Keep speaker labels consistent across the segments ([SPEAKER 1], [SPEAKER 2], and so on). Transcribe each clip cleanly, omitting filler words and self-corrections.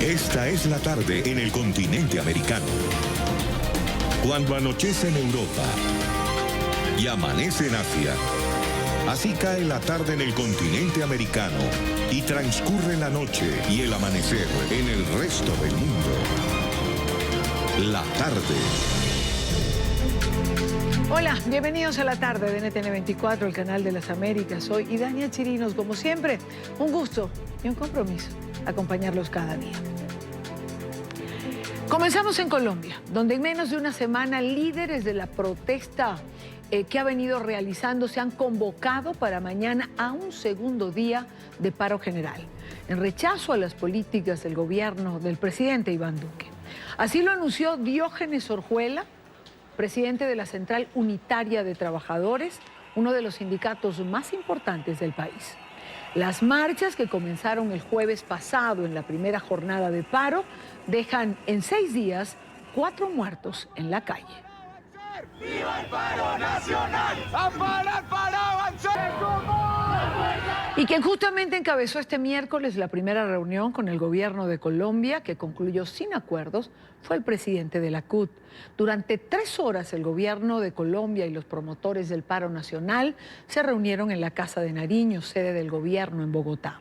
[SPEAKER 1] Esta es la tarde en el continente americano. Cuando anochece en Europa y amanece en Asia, así cae la tarde en el continente americano y transcurre la noche y el amanecer en el resto del mundo. La tarde.
[SPEAKER 2] Hola, bienvenidos a la tarde de NTN 24, el canal de las Américas. Soy Idania Chirinos, como siempre, un gusto y un compromiso acompañarlos cada día. Comenzamos en Colombia, donde en menos de una semana líderes de la protesta que ha venido realizando se han convocado para mañana a un segundo día de paro general, en rechazo a las políticas del gobierno del presidente Iván Duque. Así lo anunció Diógenes Orjuela, presidente de la Central Unitaria de Trabajadores, uno de los sindicatos más importantes del país. Las marchas que comenzaron el jueves pasado en la primera jornada de paro dejan en 6 días 4 muertos en la calle.
[SPEAKER 3] ¡Viva el paro nacional! ¡A parar para avanzar!
[SPEAKER 2] Y quien justamente encabezó este miércoles la primera reunión con el gobierno de Colombia, que concluyó sin acuerdos, fue el presidente de la CUT. Durante 3 horas el gobierno de Colombia y los promotores del paro nacional se reunieron en la Casa de Nariño, sede del gobierno en Bogotá.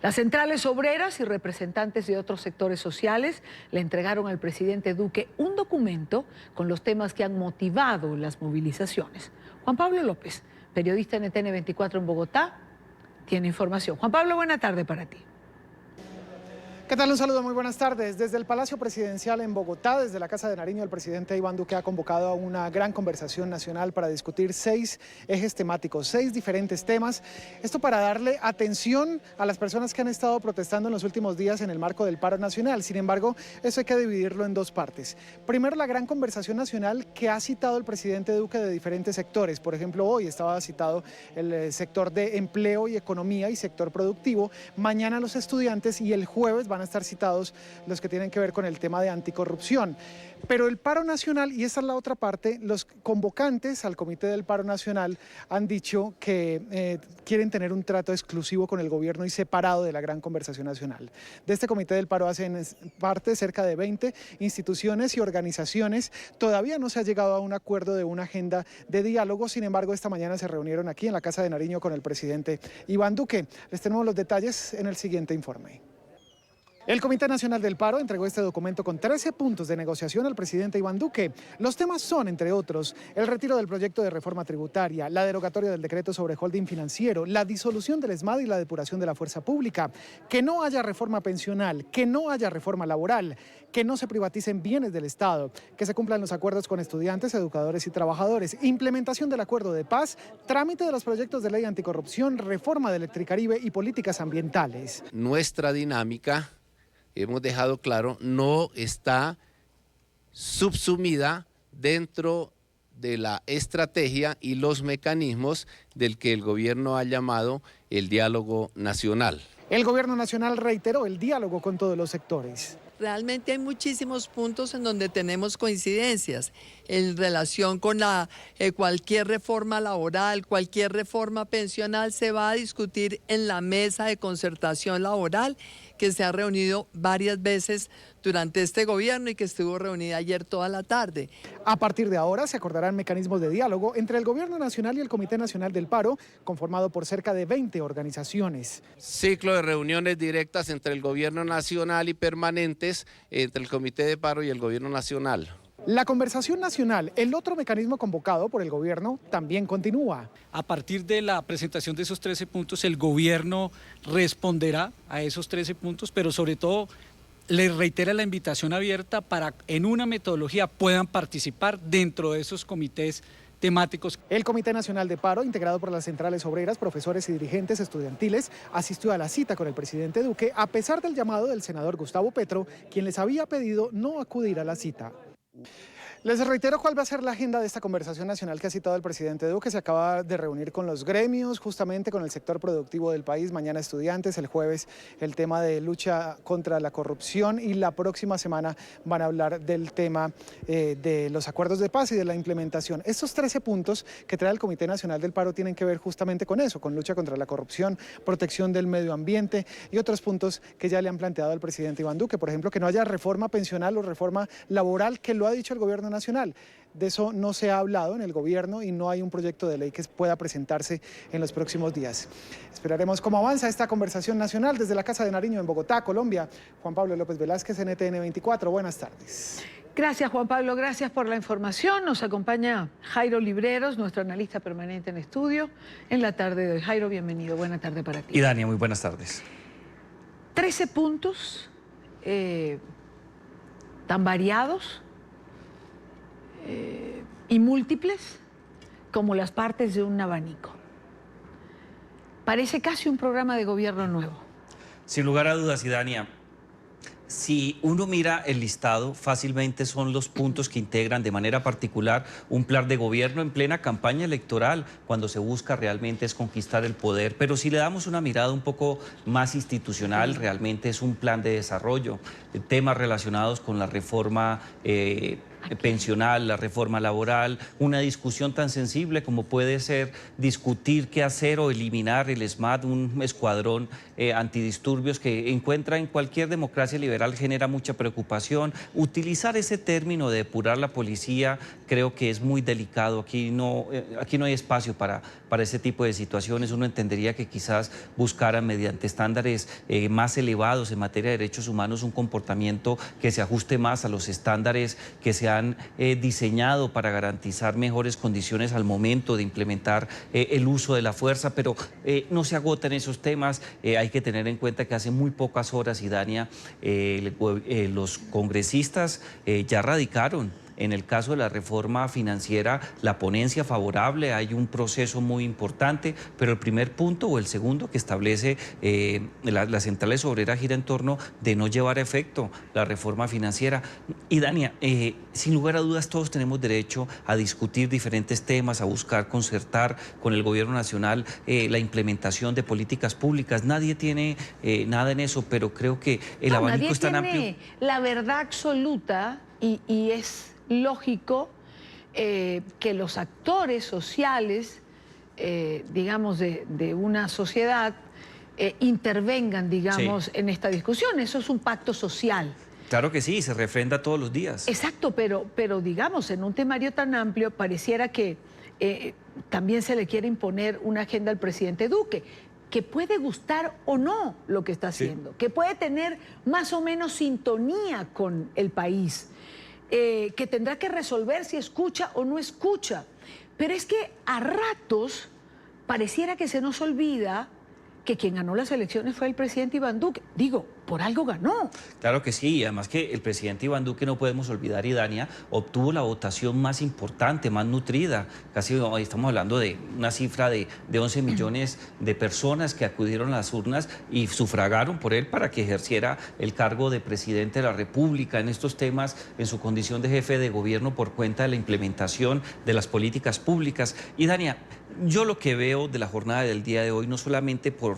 [SPEAKER 2] Las centrales obreras y representantes de otros sectores sociales le entregaron al presidente Duque un documento con los temas que han motivado las movilizaciones. Juan Pablo López, periodista en NTN 24 en Bogotá, tiene información. Juan Pablo, buena tarde para ti.
[SPEAKER 4] ¿Qué tal? Un saludo, muy buenas tardes. Desde el Palacio Presidencial en Bogotá, desde la Casa de Nariño, el presidente Iván Duque ha convocado a una gran conversación nacional para discutir 6 ejes temáticos, 6 diferentes temas. Esto para darle atención a las personas que han estado protestando en los últimos días en el marco del paro nacional. Sin embargo, eso hay que dividirlo en 2 partes. Primero, la gran conversación nacional que ha citado el presidente Duque de diferentes sectores. Por ejemplo, hoy estaba citado el sector de empleo y economía y sector productivo. Mañana los estudiantes y el jueves van a estar citados los que tienen que ver con el tema de anticorrupción. Pero el paro nacional, y esta es la otra parte, los convocantes al Comité del Paro Nacional han dicho que quieren tener un trato exclusivo con el gobierno y separado de la gran conversación nacional. De este Comité del Paro hacen parte cerca de 20 instituciones y organizaciones. Todavía no se ha llegado a un acuerdo de una agenda de diálogo. Sin embargo, esta mañana se reunieron aquí en la Casa de Nariño con el presidente Iván Duque. Les tenemos los detalles en el siguiente informe. El Comité Nacional del Paro entregó este documento con 13 puntos de negociación al presidente Iván Duque. Los temas son, entre otros, el retiro del proyecto de reforma tributaria, la derogatoria del decreto sobre holding financiero, la disolución del ESMAD y la depuración de la fuerza pública, que no haya reforma pensional, que no haya reforma laboral, que no se privaticen bienes del Estado, que se cumplan los acuerdos con estudiantes, educadores y trabajadores, implementación del acuerdo de paz, trámite de los proyectos de ley anticorrupción, reforma de Electricaribe y políticas ambientales.
[SPEAKER 5] Nuestra dinámica, hemos dejado claro, no está subsumida dentro de la estrategia y los mecanismos del que el gobierno ha llamado el diálogo nacional.
[SPEAKER 4] El gobierno nacional reiteró el diálogo con todos los sectores.
[SPEAKER 6] Realmente hay muchísimos puntos en donde tenemos coincidencias en relación con cualquier reforma laboral, cualquier reforma pensional se va a discutir en la mesa de concertación laboral que se ha reunido varias veces durante este gobierno y que estuvo reunida ayer toda la tarde.
[SPEAKER 4] A partir de ahora se acordarán mecanismos de diálogo entre el Gobierno Nacional y el Comité Nacional del Paro, conformado por cerca de 20 organizaciones.
[SPEAKER 5] Ciclo de reuniones directas entre el gobierno nacional y permanentes entre el Comité de Paro y el gobierno nacional.
[SPEAKER 4] La conversación nacional, el otro mecanismo convocado por el gobierno, también continúa.
[SPEAKER 7] A partir de la presentación de esos 13 puntos, el gobierno responderá a esos 13 puntos, pero sobre todo les reitera la invitación abierta para en una metodología puedan participar dentro de esos comités temáticos.
[SPEAKER 4] El Comité Nacional de Paro, integrado por las centrales obreras, profesores y dirigentes estudiantiles, asistió a la cita con el presidente Duque, a pesar del llamado del senador Gustavo Petro, quien les había pedido no acudir a la cita. Les reitero cuál va a ser la agenda de esta conversación nacional que ha citado el presidente Duque. Se acaba de reunir con los gremios, justamente con el sector productivo del país, mañana estudiantes, el jueves el tema de lucha contra la corrupción y la próxima semana van a hablar del tema de los acuerdos de paz y de la implementación. Estos 13 puntos que trae el Comité Nacional del Paro tienen que ver justamente con eso, con lucha contra la corrupción, protección del medio ambiente y otros puntos que ya le han planteado al presidente Iván Duque. Por ejemplo, que no haya reforma pensional o reforma laboral, que lo ha dicho el gobierno nacional. De eso no se ha hablado en el gobierno y no hay un proyecto de ley que pueda presentarse en los próximos días. Esperaremos cómo avanza esta conversación nacional desde la Casa de Nariño en Bogotá, Colombia. Juan Pablo López Velázquez, NTN 24. Buenas tardes.
[SPEAKER 2] Gracias, Juan Pablo, gracias por la información. Nos acompaña Jairo Libreros, nuestro analista permanente en estudio, en la tarde de hoy. Jairo, bienvenido. Buena tarde para ti.
[SPEAKER 8] Y Dania, muy buenas tardes.
[SPEAKER 2] 13 puntos tan variados y múltiples como las partes de un abanico. Parece casi un programa de gobierno nuevo.
[SPEAKER 8] Sin lugar a dudas, y Dania, si uno mira el listado, fácilmente son los puntos que integran de manera particular un plan de gobierno en plena campaña electoral, cuando se busca realmente es conquistar el poder. Pero si le damos una mirada un poco más institucional, realmente es un plan de desarrollo, temas relacionados con la reforma pensional, la reforma laboral, una discusión tan sensible como puede ser discutir qué hacer o eliminar el SMAT, un escuadrón antidisturbios que encuentra en cualquier democracia liberal, genera mucha preocupación. Utilizar ese término de depurar la policía creo que es muy delicado. Aquí no hay espacio para ese tipo de situaciones. Uno entendería que quizás buscaran mediante estándares más elevados en materia de derechos humanos un comportamiento que se ajuste más a los estándares que se han diseñado para garantizar mejores condiciones al momento de implementar el uso de la fuerza, pero no se agotan esos temas. Hay que tener en cuenta que hace muy pocas horas, y Dania, los congresistas ya radicaron en el caso de la reforma financiera la ponencia favorable. Hay un proceso muy importante, pero el primer punto o el segundo que establece las centrales obreras gira en torno de no llevar a efecto la reforma financiera. Y Dania, sin lugar a dudas todos tenemos derecho a discutir diferentes temas, a buscar concertar con el gobierno nacional la implementación de políticas públicas. Nadie tiene nada en eso, pero creo que el abanico es tan amplio.
[SPEAKER 2] Nadie tiene la verdad absoluta y es lógico que los actores sociales, digamos, de una sociedad intervengan, digamos, sí, en esta discusión. Eso es un pacto social.
[SPEAKER 8] Claro que sí, se refrenda todos los días.
[SPEAKER 2] Exacto, pero digamos, en un temario tan amplio pareciera que también se le quiere imponer una agenda al presidente Duque, que puede gustar o no lo que está haciendo, sí, que puede tener más o menos sintonía con el país, que tendrá que resolver si escucha o no escucha. Pero es que a ratos pareciera que se nos olvida que quien ganó las elecciones fue el presidente Iván Duque. Digo, por algo ganó.
[SPEAKER 8] Claro que sí, y además que el presidente Iván Duque, no podemos olvidar, y Dania, obtuvo la votación más importante, más nutrida. Casi estamos hablando de una cifra de 11 millones de personas que acudieron a las urnas y sufragaron por él para que ejerciera el cargo de presidente de la República en estos temas, en su condición de jefe de gobierno por cuenta de la implementación de las políticas públicas. Y Dania, yo lo que veo de la jornada del día de hoy, no solamente por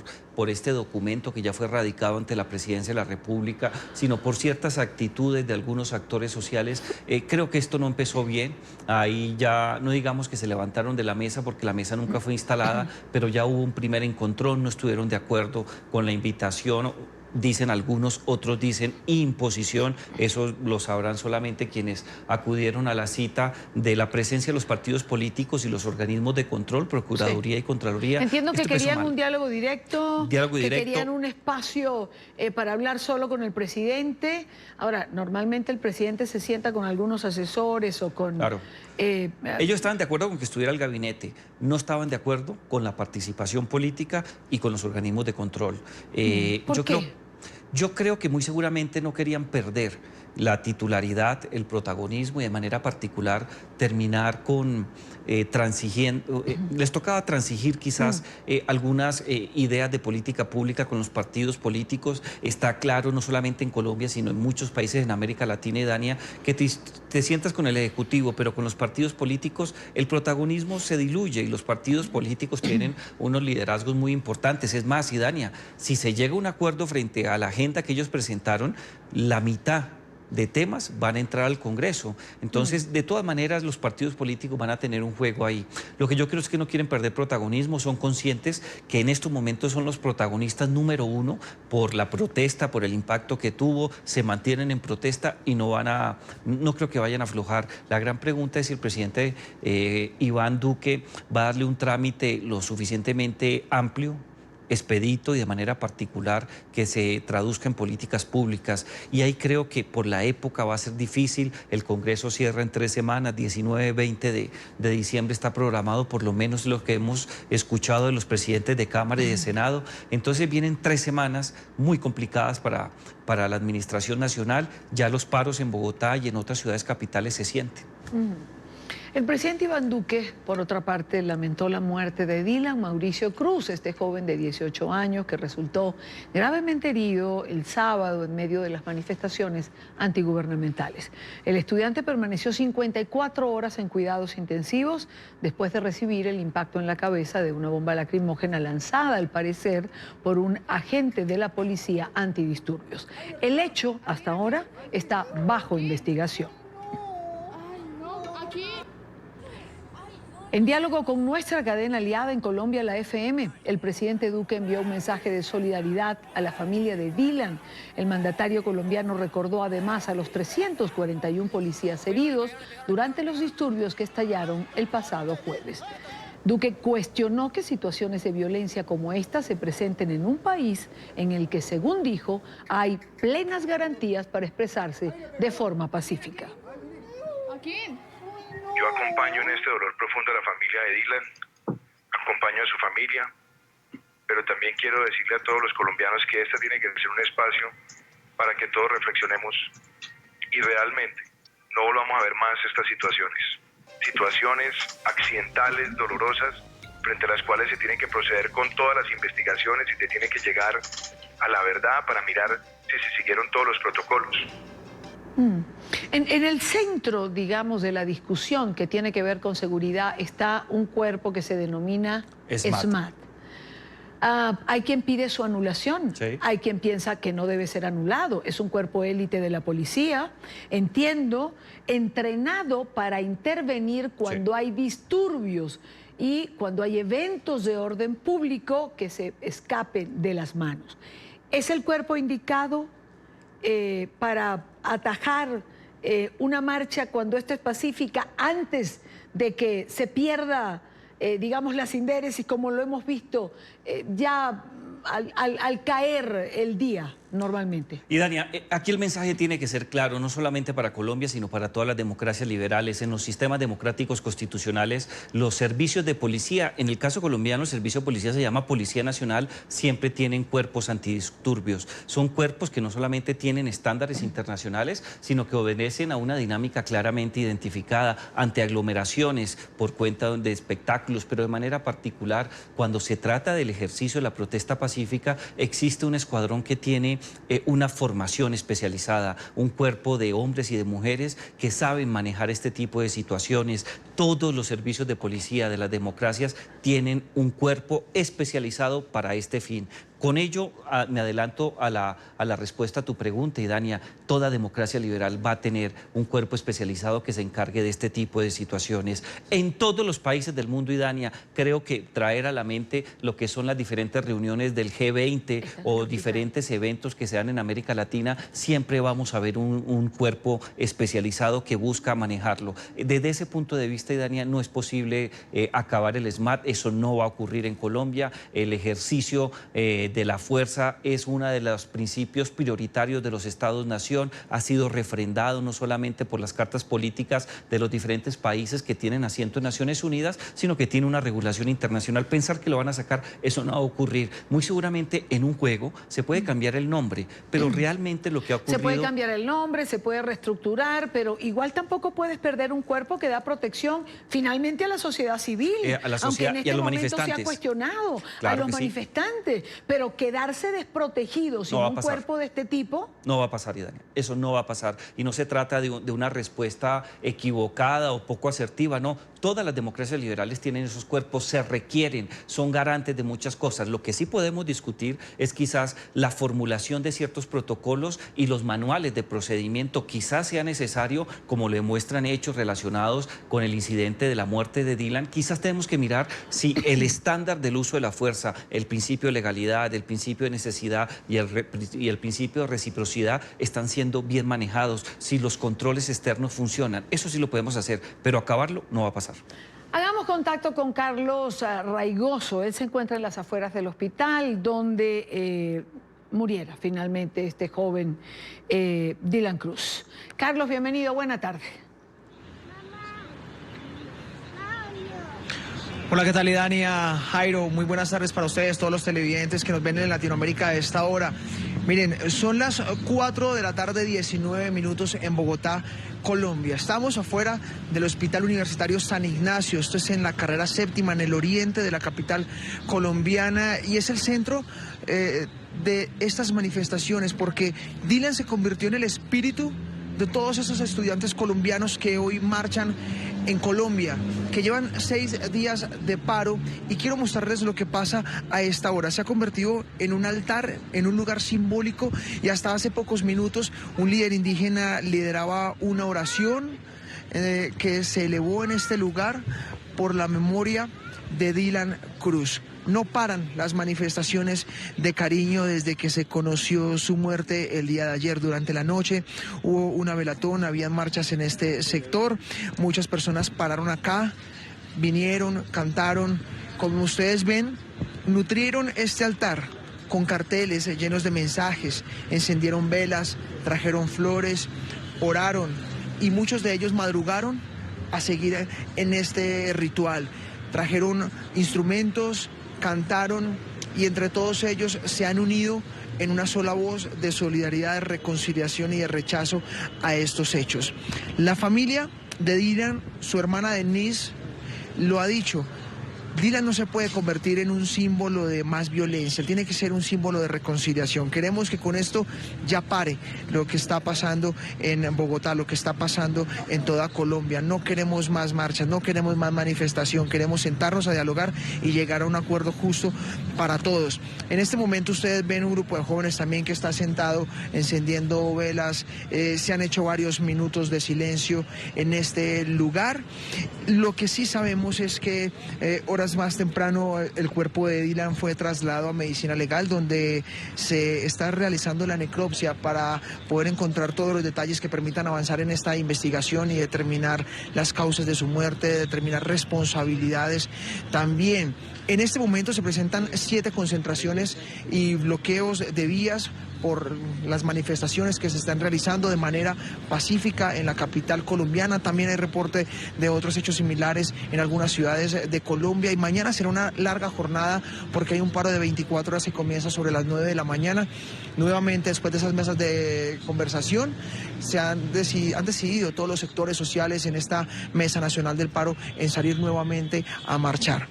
[SPEAKER 8] este documento que ya fue radicado ante la presidencia de la República, sino por ciertas actitudes de algunos actores sociales, creo que esto no empezó bien. Ahí ya, no digamos que se levantaron de la mesa, porque la mesa nunca fue instalada, pero ya hubo un primer encontrón, no estuvieron de acuerdo con la invitación. Dicen algunos, otros dicen imposición. Eso lo sabrán solamente quienes acudieron a la cita de la presencia de los partidos políticos y los organismos de control, Procuraduría, sí, y Contraloría.
[SPEAKER 2] Entiendo que querían un diálogo directo, que querían un espacio para hablar solo con el presidente. Ahora, normalmente el presidente se sienta con algunos asesores o con...
[SPEAKER 8] Claro. Ellos estaban de acuerdo con que estuviera el gabinete, no estaban de acuerdo con la participación política y con los organismos de control.
[SPEAKER 2] ¿Por qué?
[SPEAKER 8] Yo creo que muy seguramente no querían perder la titularidad, el protagonismo y de manera particular terminar con transigiendo. Les tocaba transigir quizás algunas ideas de política pública con los partidos políticos. Está claro, no solamente en Colombia, sino en muchos países en América Latina y Dania, que te sientas con el Ejecutivo, pero con los partidos políticos el protagonismo se diluye y los partidos políticos tienen unos liderazgos muy importantes. Es más, y Dania, si se llega a un acuerdo frente a la agenda que ellos presentaron, la mitad de temas van a entrar al Congreso. Entonces, de todas maneras, los partidos políticos van a tener un juego ahí. Lo que yo creo es que no quieren perder protagonismo, son conscientes que en estos momentos son los protagonistas número uno por la protesta, por el impacto que tuvo, se mantienen en protesta y no creo que vayan a aflojar. La gran pregunta es si el presidente Iván Duque va a darle un trámite lo suficientemente amplio, expedito y de manera particular que se traduzca en políticas públicas. Y ahí creo que por la época va a ser difícil. El Congreso cierra en 3 semanas, 19, 20 de diciembre está programado, por lo menos lo que hemos escuchado de los presidentes de Cámara y de Senado. Entonces vienen 3 semanas muy complicadas para la administración nacional. Ya los paros en Bogotá y en otras ciudades capitales se sienten.
[SPEAKER 2] El presidente Iván Duque, por otra parte, lamentó la muerte de Dylan Mauricio Cruz, este joven de 18 años que resultó gravemente herido el sábado en medio de las manifestaciones antigubernamentales. El estudiante permaneció 54 horas en cuidados intensivos después de recibir el impacto en la cabeza de una bomba lacrimógena lanzada, al parecer, por un agente de la policía antidisturbios. El hecho, hasta ahora, está bajo investigación. En diálogo con nuestra cadena aliada en Colombia, la FM, el presidente Duque envió un mensaje de solidaridad a la familia de Dylan. El mandatario colombiano recordó además a los 341 policías heridos durante los disturbios que estallaron el pasado jueves. Duque cuestionó que situaciones de violencia como esta se presenten en un país en el que, según dijo, hay plenas garantías para expresarse de forma pacífica.
[SPEAKER 9] Yo acompaño en este dolor profundo a la familia de Dylan, acompaño a su familia, pero también quiero decirle a todos los colombianos que este tiene que ser un espacio para que todos reflexionemos y realmente no volvamos a ver más estas situaciones accidentales, dolorosas, frente a las cuales se tienen que proceder con todas las investigaciones y se tiene que llegar a la verdad para mirar si se siguieron todos los protocolos.
[SPEAKER 2] En el centro, digamos, de la discusión que tiene que ver con seguridad está un cuerpo que se denomina SMAT. Hay quien pide su anulación, sí. Hay quien piensa que no debe ser anulado. Es un cuerpo élite de la policía, entiendo, entrenado para intervenir cuando hay disturbios y cuando hay eventos de orden público que se escapen de las manos. ¿Es el cuerpo indicado para atajar una marcha cuando esta es pacífica antes de que se pierda, digamos, las indéresis, como lo hemos visto ya al caer el día normalmente?
[SPEAKER 8] Y Dania, aquí el mensaje tiene que ser claro, no solamente para Colombia, sino para todas las democracias liberales. En los sistemas democráticos constitucionales, los servicios de policía, en el caso colombiano, el servicio de policía se llama Policía Nacional, siempre tienen cuerpos antidisturbios. Son cuerpos que no solamente tienen estándares internacionales, sino que obedecen a una dinámica claramente identificada ante aglomeraciones por cuenta de espectáculos, pero de manera particular, cuando se trata del ejercicio de la protesta pacífica, existe un escuadrón que tiene una formación especializada, un cuerpo de hombres y de mujeres que saben manejar este tipo de situaciones. Todos los servicios de policía de las democracias tienen un cuerpo especializado para este fin. Con ello, me adelanto a la respuesta a tu pregunta, y Dania, toda democracia liberal va a tener un cuerpo especializado que se encargue de este tipo de situaciones. En todos los países del mundo, y Dania, creo que traer a la mente lo que son las diferentes reuniones del G20 o diferentes eventos que se dan en América Latina, siempre vamos a ver un cuerpo especializado que busca manejarlo. Desde ese punto de vista, respuesta, Idania, no es posible acabar el SMAT, eso no va a ocurrir en Colombia. El ejercicio de la fuerza es uno de los principios prioritarios de los Estados-nación, ha sido refrendado no solamente por las cartas políticas de los diferentes países que tienen asiento en Naciones Unidas, sino que tiene una regulación internacional. Pensar que lo van a sacar, eso no va a ocurrir. Muy seguramente en un juego se puede cambiar el nombre, pero realmente lo que ha ocurrido...
[SPEAKER 2] Se puede cambiar el nombre, se puede reestructurar, pero igual tampoco puedes perder un cuerpo que da protección finalmente a la sociedad civil,
[SPEAKER 8] a la sociedad,
[SPEAKER 2] aunque en
[SPEAKER 8] y a
[SPEAKER 2] este
[SPEAKER 8] los
[SPEAKER 2] momento
[SPEAKER 8] manifestantes.
[SPEAKER 2] se ha cuestionado,
[SPEAKER 8] Claro
[SPEAKER 2] a los manifestantes, pero quedarse desprotegido sin un cuerpo de este tipo...
[SPEAKER 8] No va a pasar, Idania, eso no va a pasar. Y no se trata de una respuesta equivocada o poco asertiva, no. Todas las democracias liberales tienen esos cuerpos, se requieren, son garantes de muchas cosas. Lo que sí podemos discutir es quizás la formulación de ciertos protocolos y los manuales de procedimiento. Quizás sea necesario, como lo demuestran hechos relacionados con el incidente de la muerte de Dylan, quizás tenemos que mirar si el estándar del uso de la fuerza, el principio de legalidad, el principio de necesidad y el principio de reciprocidad están siendo bien manejados, si los controles externos funcionan. Eso sí lo podemos hacer, pero acabarlo no va a pasar.
[SPEAKER 2] Hagamos contacto con Carlos Raigoso. Él se encuentra en las afueras del hospital donde muriera finalmente este joven Dylan Cruz. Carlos, bienvenido, buena tarde.
[SPEAKER 10] Hola, ¿qué tal, Idania? Jairo, muy buenas tardes para ustedes, todos los televidentes que nos ven en Latinoamérica a esta hora. Miren, son las 4 de la tarde, 19 minutos en Bogotá, Colombia. Estamos afuera del Hospital Universitario San Ignacio, esto es en la carrera séptima, en el oriente de la capital colombiana, y es el centro de estas manifestaciones, porque Dylan se convirtió en el espíritu de todos esos estudiantes colombianos que hoy marchan en Colombia, que llevan 6 días de paro, y quiero mostrarles lo que pasa a esta hora. Se ha convertido en un altar, en un lugar simbólico, y hasta hace pocos minutos un líder indígena lideraba una oración que se elevó en este lugar por la memoria de Dylan Cruz. No paran las manifestaciones de cariño desde que se conoció su muerte el día de ayer. Durante la noche hubo una velatón, había marchas en este sector, muchas personas pararon acá, vinieron, cantaron, como ustedes ven, nutrieron este altar con carteles llenos de mensajes, encendieron velas, trajeron flores, oraron, y muchos de ellos madrugaron a seguir en este ritual. Trajeron instrumentos, cantaron, y entre todos ellos se han unido en una sola voz de solidaridad, de reconciliación y de rechazo a estos hechos. La familia de Dylan, su hermana Denise, lo ha dicho: Dylan no se puede convertir en un símbolo de más violencia, tiene que ser un símbolo de reconciliación. Queremos que con esto ya pare lo que está pasando en Bogotá, lo que está pasando en toda Colombia. No queremos más marchas, no queremos más manifestación, queremos sentarnos a dialogar y llegar a un acuerdo justo para todos. En este momento ustedes ven un grupo de jóvenes también que está sentado encendiendo velas, se han hecho varios minutos de silencio en este lugar. Lo que sí sabemos es que horas más temprano el cuerpo de Dylan fue trasladado a medicina legal, donde se está realizando la necropsia para poder encontrar todos los detalles que permitan avanzar en esta investigación y determinar las causas de su muerte, determinar responsabilidades también. En este momento se presentan 7 concentraciones y bloqueos de vías por las manifestaciones que se están realizando de manera pacífica en la capital colombiana. También hay reporte de otros hechos similares en algunas ciudades de Colombia, y mañana será una larga jornada porque hay un paro de 24 horas que comienza sobre las 9 de la mañana. Nuevamente, después de esas mesas de conversación, han decidido todos los sectores sociales en esta Mesa Nacional del Paro en salir nuevamente a marchar.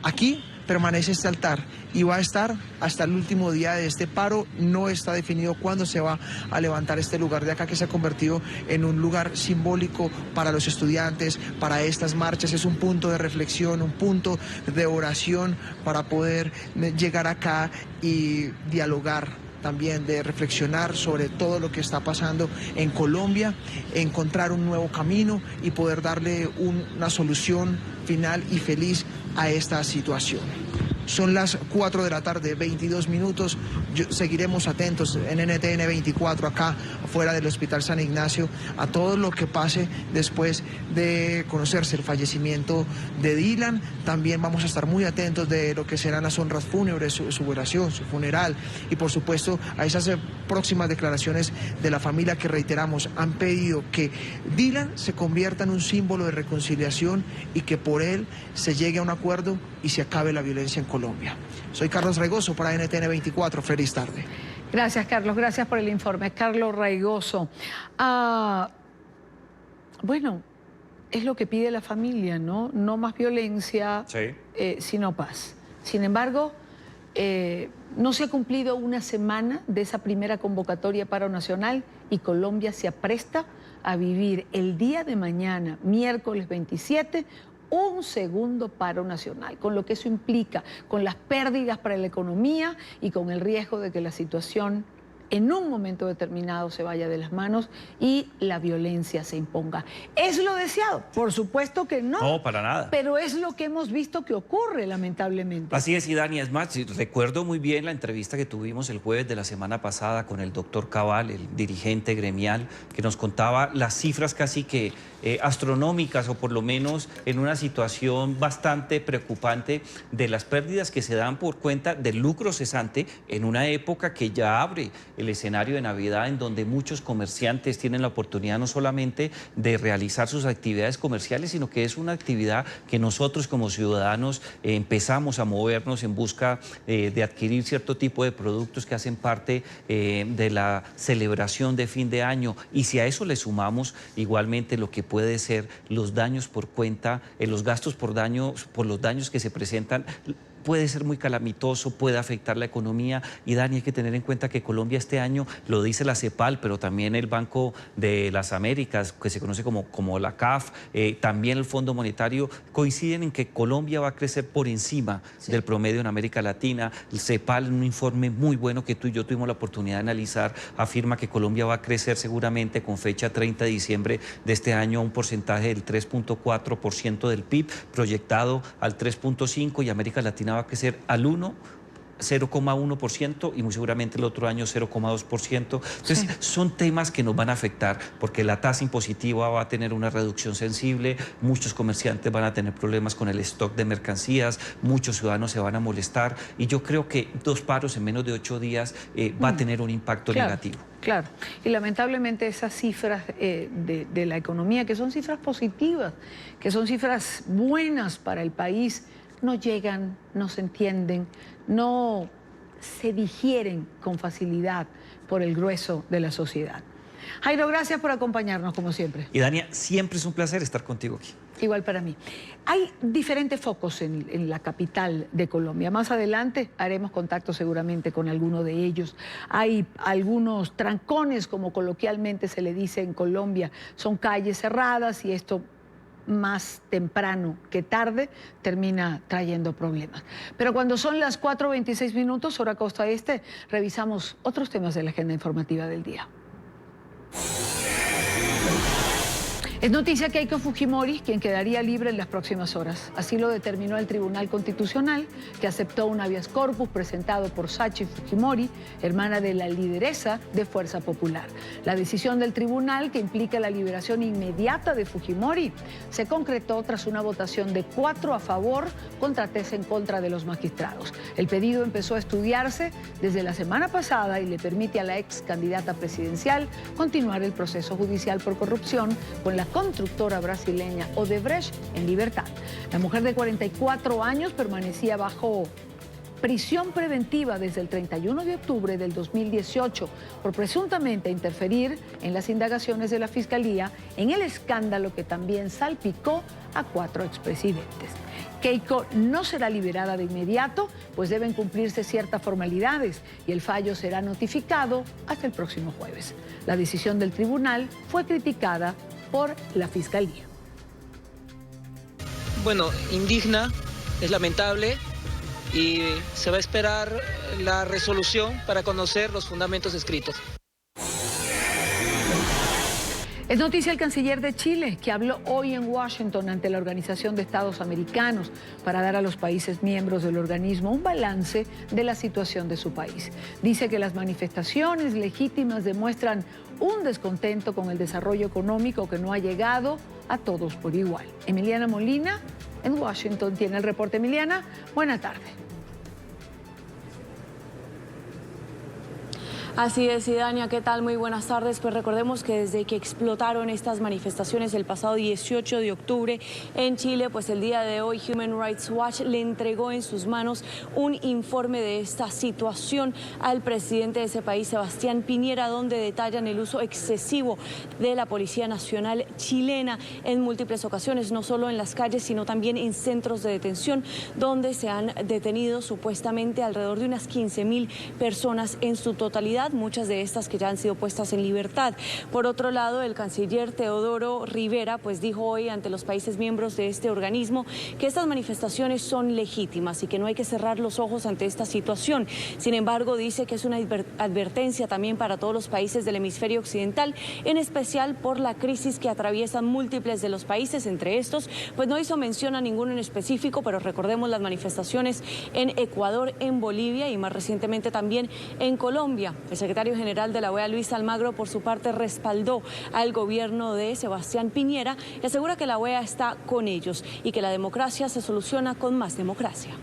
[SPEAKER 10] Aquí permanece este altar y va a estar hasta el último día de este paro. No está definido cuándo se va a levantar este lugar de acá, que se ha convertido en un lugar simbólico para los estudiantes, para estas marchas. Es un punto de reflexión, un punto de oración para poder llegar acá y dialogar, también de reflexionar sobre todo lo que está pasando en Colombia, encontrar un nuevo camino y poder darle una solución final y feliz a esta situación. Son las 4 de la tarde, 22 minutos. Seguiremos atentos en NTN 24 acá afuera del Hospital San Ignacio a todo lo que pase después de conocerse el fallecimiento de Dylan. También vamos a estar muy atentos de lo que serán las honras fúnebres, su velación, su funeral y por supuesto a esas próximas declaraciones de la familia que, reiteramos, han pedido que Dylan se convierta en un símbolo de reconciliación y que por él se llegue a un acuerdo y se acabe la violencia en Colombia. Soy Carlos Raigoso para NTN 24. Feliz tarde.
[SPEAKER 2] Gracias, Carlos. Gracias por el informe. Carlos Raigoso. Bueno, es lo que pide la familia, ¿no? No más violencia, sí, sino paz. Sin embargo, no se ha cumplido una semana de esa primera convocatoria paro nacional y Colombia se apresta a vivir el día de mañana, miércoles 27, un segundo paro nacional, con lo que eso implica, con las pérdidas para la economía y con el riesgo de que la situación en un momento determinado se vaya de las manos y la violencia se imponga. ¿Es lo deseado? Por supuesto que no.
[SPEAKER 8] No, para nada.
[SPEAKER 2] Pero es lo que hemos visto que ocurre, lamentablemente.
[SPEAKER 8] Así es, y Dani, es más, recuerdo muy bien la entrevista que tuvimos el jueves de la semana pasada con el doctor Cabal, el dirigente gremial, que nos contaba las cifras casi que astronómicas, o por lo menos en una situación bastante preocupante de las pérdidas que se dan por cuenta del lucro cesante en una época que ya abre el escenario de Navidad, en donde muchos comerciantes tienen la oportunidad no solamente de realizar sus actividades comerciales, sino que es una actividad que nosotros como ciudadanos empezamos a movernos en busca de adquirir cierto tipo de productos que hacen parte de la celebración de fin de año. Y si a eso le sumamos igualmente lo que puede ser los daños por cuenta, los gastos por los daños que se presentan, puede ser muy calamitoso, puede afectar la economía. Y Dani, hay que tener en cuenta que Colombia este año, lo dice la CEPAL, pero también el Banco de las Américas, que se conoce como la CAF, también el Fondo Monetario, coinciden en que Colombia va a crecer por encima del promedio en América Latina. El CEPAL, en un informe muy bueno que tú y yo tuvimos la oportunidad de analizar, afirma que Colombia va a crecer seguramente con fecha 30 de diciembre de este año a un porcentaje del 3.4% del PIB, proyectado al 3.5%, y América Latina va a crecer al 0,1% y muy seguramente el otro año 0,2%. Entonces, son temas que nos van a afectar porque la tasa impositiva va a tener una reducción sensible, muchos comerciantes van a tener problemas con el stock de mercancías, muchos ciudadanos se van a molestar, y yo creo que 2 paros en menos de 8 días va a tener un impacto negativo.
[SPEAKER 2] Claro, y lamentablemente esas cifras de la economía, que son cifras positivas, que son cifras buenas para el país, no llegan, no se entienden, no se digieren con facilidad por el grueso de la sociedad. Jairo, gracias por acompañarnos como siempre.
[SPEAKER 8] Y Dania, siempre es un placer estar contigo aquí.
[SPEAKER 2] Igual para mí. Hay diferentes focos en la capital de Colombia. Más adelante haremos contacto seguramente con alguno de ellos. Hay algunos trancones, como coloquialmente se le dice en Colombia. Son calles cerradas y esto, más temprano que tarde, termina trayendo problemas. Pero cuando son las 4:26 minutos, hora costa este, revisamos otros temas de la agenda informativa del día. Es noticia Keiko Fujimori, quien quedaría libre en las próximas horas. Así lo determinó el Tribunal Constitucional, que aceptó un habeas corpus presentado por Sachi Fujimori, hermana de la lideresa de Fuerza Popular. La decisión del tribunal, que implica la liberación inmediata de Fujimori, se concretó tras una votación de 4 a favor contra 3 en contra de los magistrados. El pedido empezó a estudiarse desde la semana pasada y le permite a la ex candidata presidencial continuar el proceso judicial por corrupción con la constructora brasileña Odebrecht en libertad. La mujer de 44 años permanecía bajo prisión preventiva desde el 31 de octubre del 2018 por presuntamente interferir en las indagaciones de la Fiscalía en el escándalo que también salpicó a 4 expresidentes. Keiko no será liberada de inmediato, pues deben cumplirse ciertas formalidades y el fallo será notificado hasta el próximo jueves. La decisión del tribunal fue criticada por la Fiscalía.
[SPEAKER 11] Bueno, indigna, es lamentable y se va a esperar la resolución para conocer los fundamentos escritos.
[SPEAKER 2] Es noticia el canciller de Chile, que habló hoy en Washington ante la Organización de Estados Americanos para dar a los países miembros del organismo un balance de la situación de su país. Dice que las manifestaciones legítimas demuestran un descontento con el desarrollo económico que no ha llegado a todos por igual. Emiliana Molina en Washington tiene el reporte. Emiliana, buena tarde.
[SPEAKER 12] Así es, Idania, ¿qué tal? Muy buenas tardes. Pues recordemos que desde que explotaron estas manifestaciones el pasado 18 de octubre en Chile, pues el día de hoy Human Rights Watch le entregó en sus manos un informe de esta situación al presidente de ese país, Sebastián Piñera, donde detallan el uso excesivo de la Policía Nacional chilena en múltiples ocasiones, no solo en las calles, sino también en centros de detención, donde se han detenido supuestamente alrededor de unas 15.000 personas en su totalidad, muchas de estas que ya han sido puestas en libertad. Por otro lado, el canciller Teodoro Rivera pues dijo hoy ante los países miembros de este organismo que estas manifestaciones son legítimas y que no hay que cerrar los ojos ante esta situación. Sin embargo, dice que es una advertencia también para todos los países del hemisferio occidental, en especial por la crisis que atraviesan múltiples de los países. Entre estos, pues no hizo mención a ninguno en específico, pero recordemos las manifestaciones en Ecuador, en Bolivia y más recientemente también en Colombia. El secretario general de la OEA, Luis Almagro, por su parte respaldó al gobierno de Sebastián Piñera y asegura que la OEA está con ellos y que la democracia se soluciona con más democracia.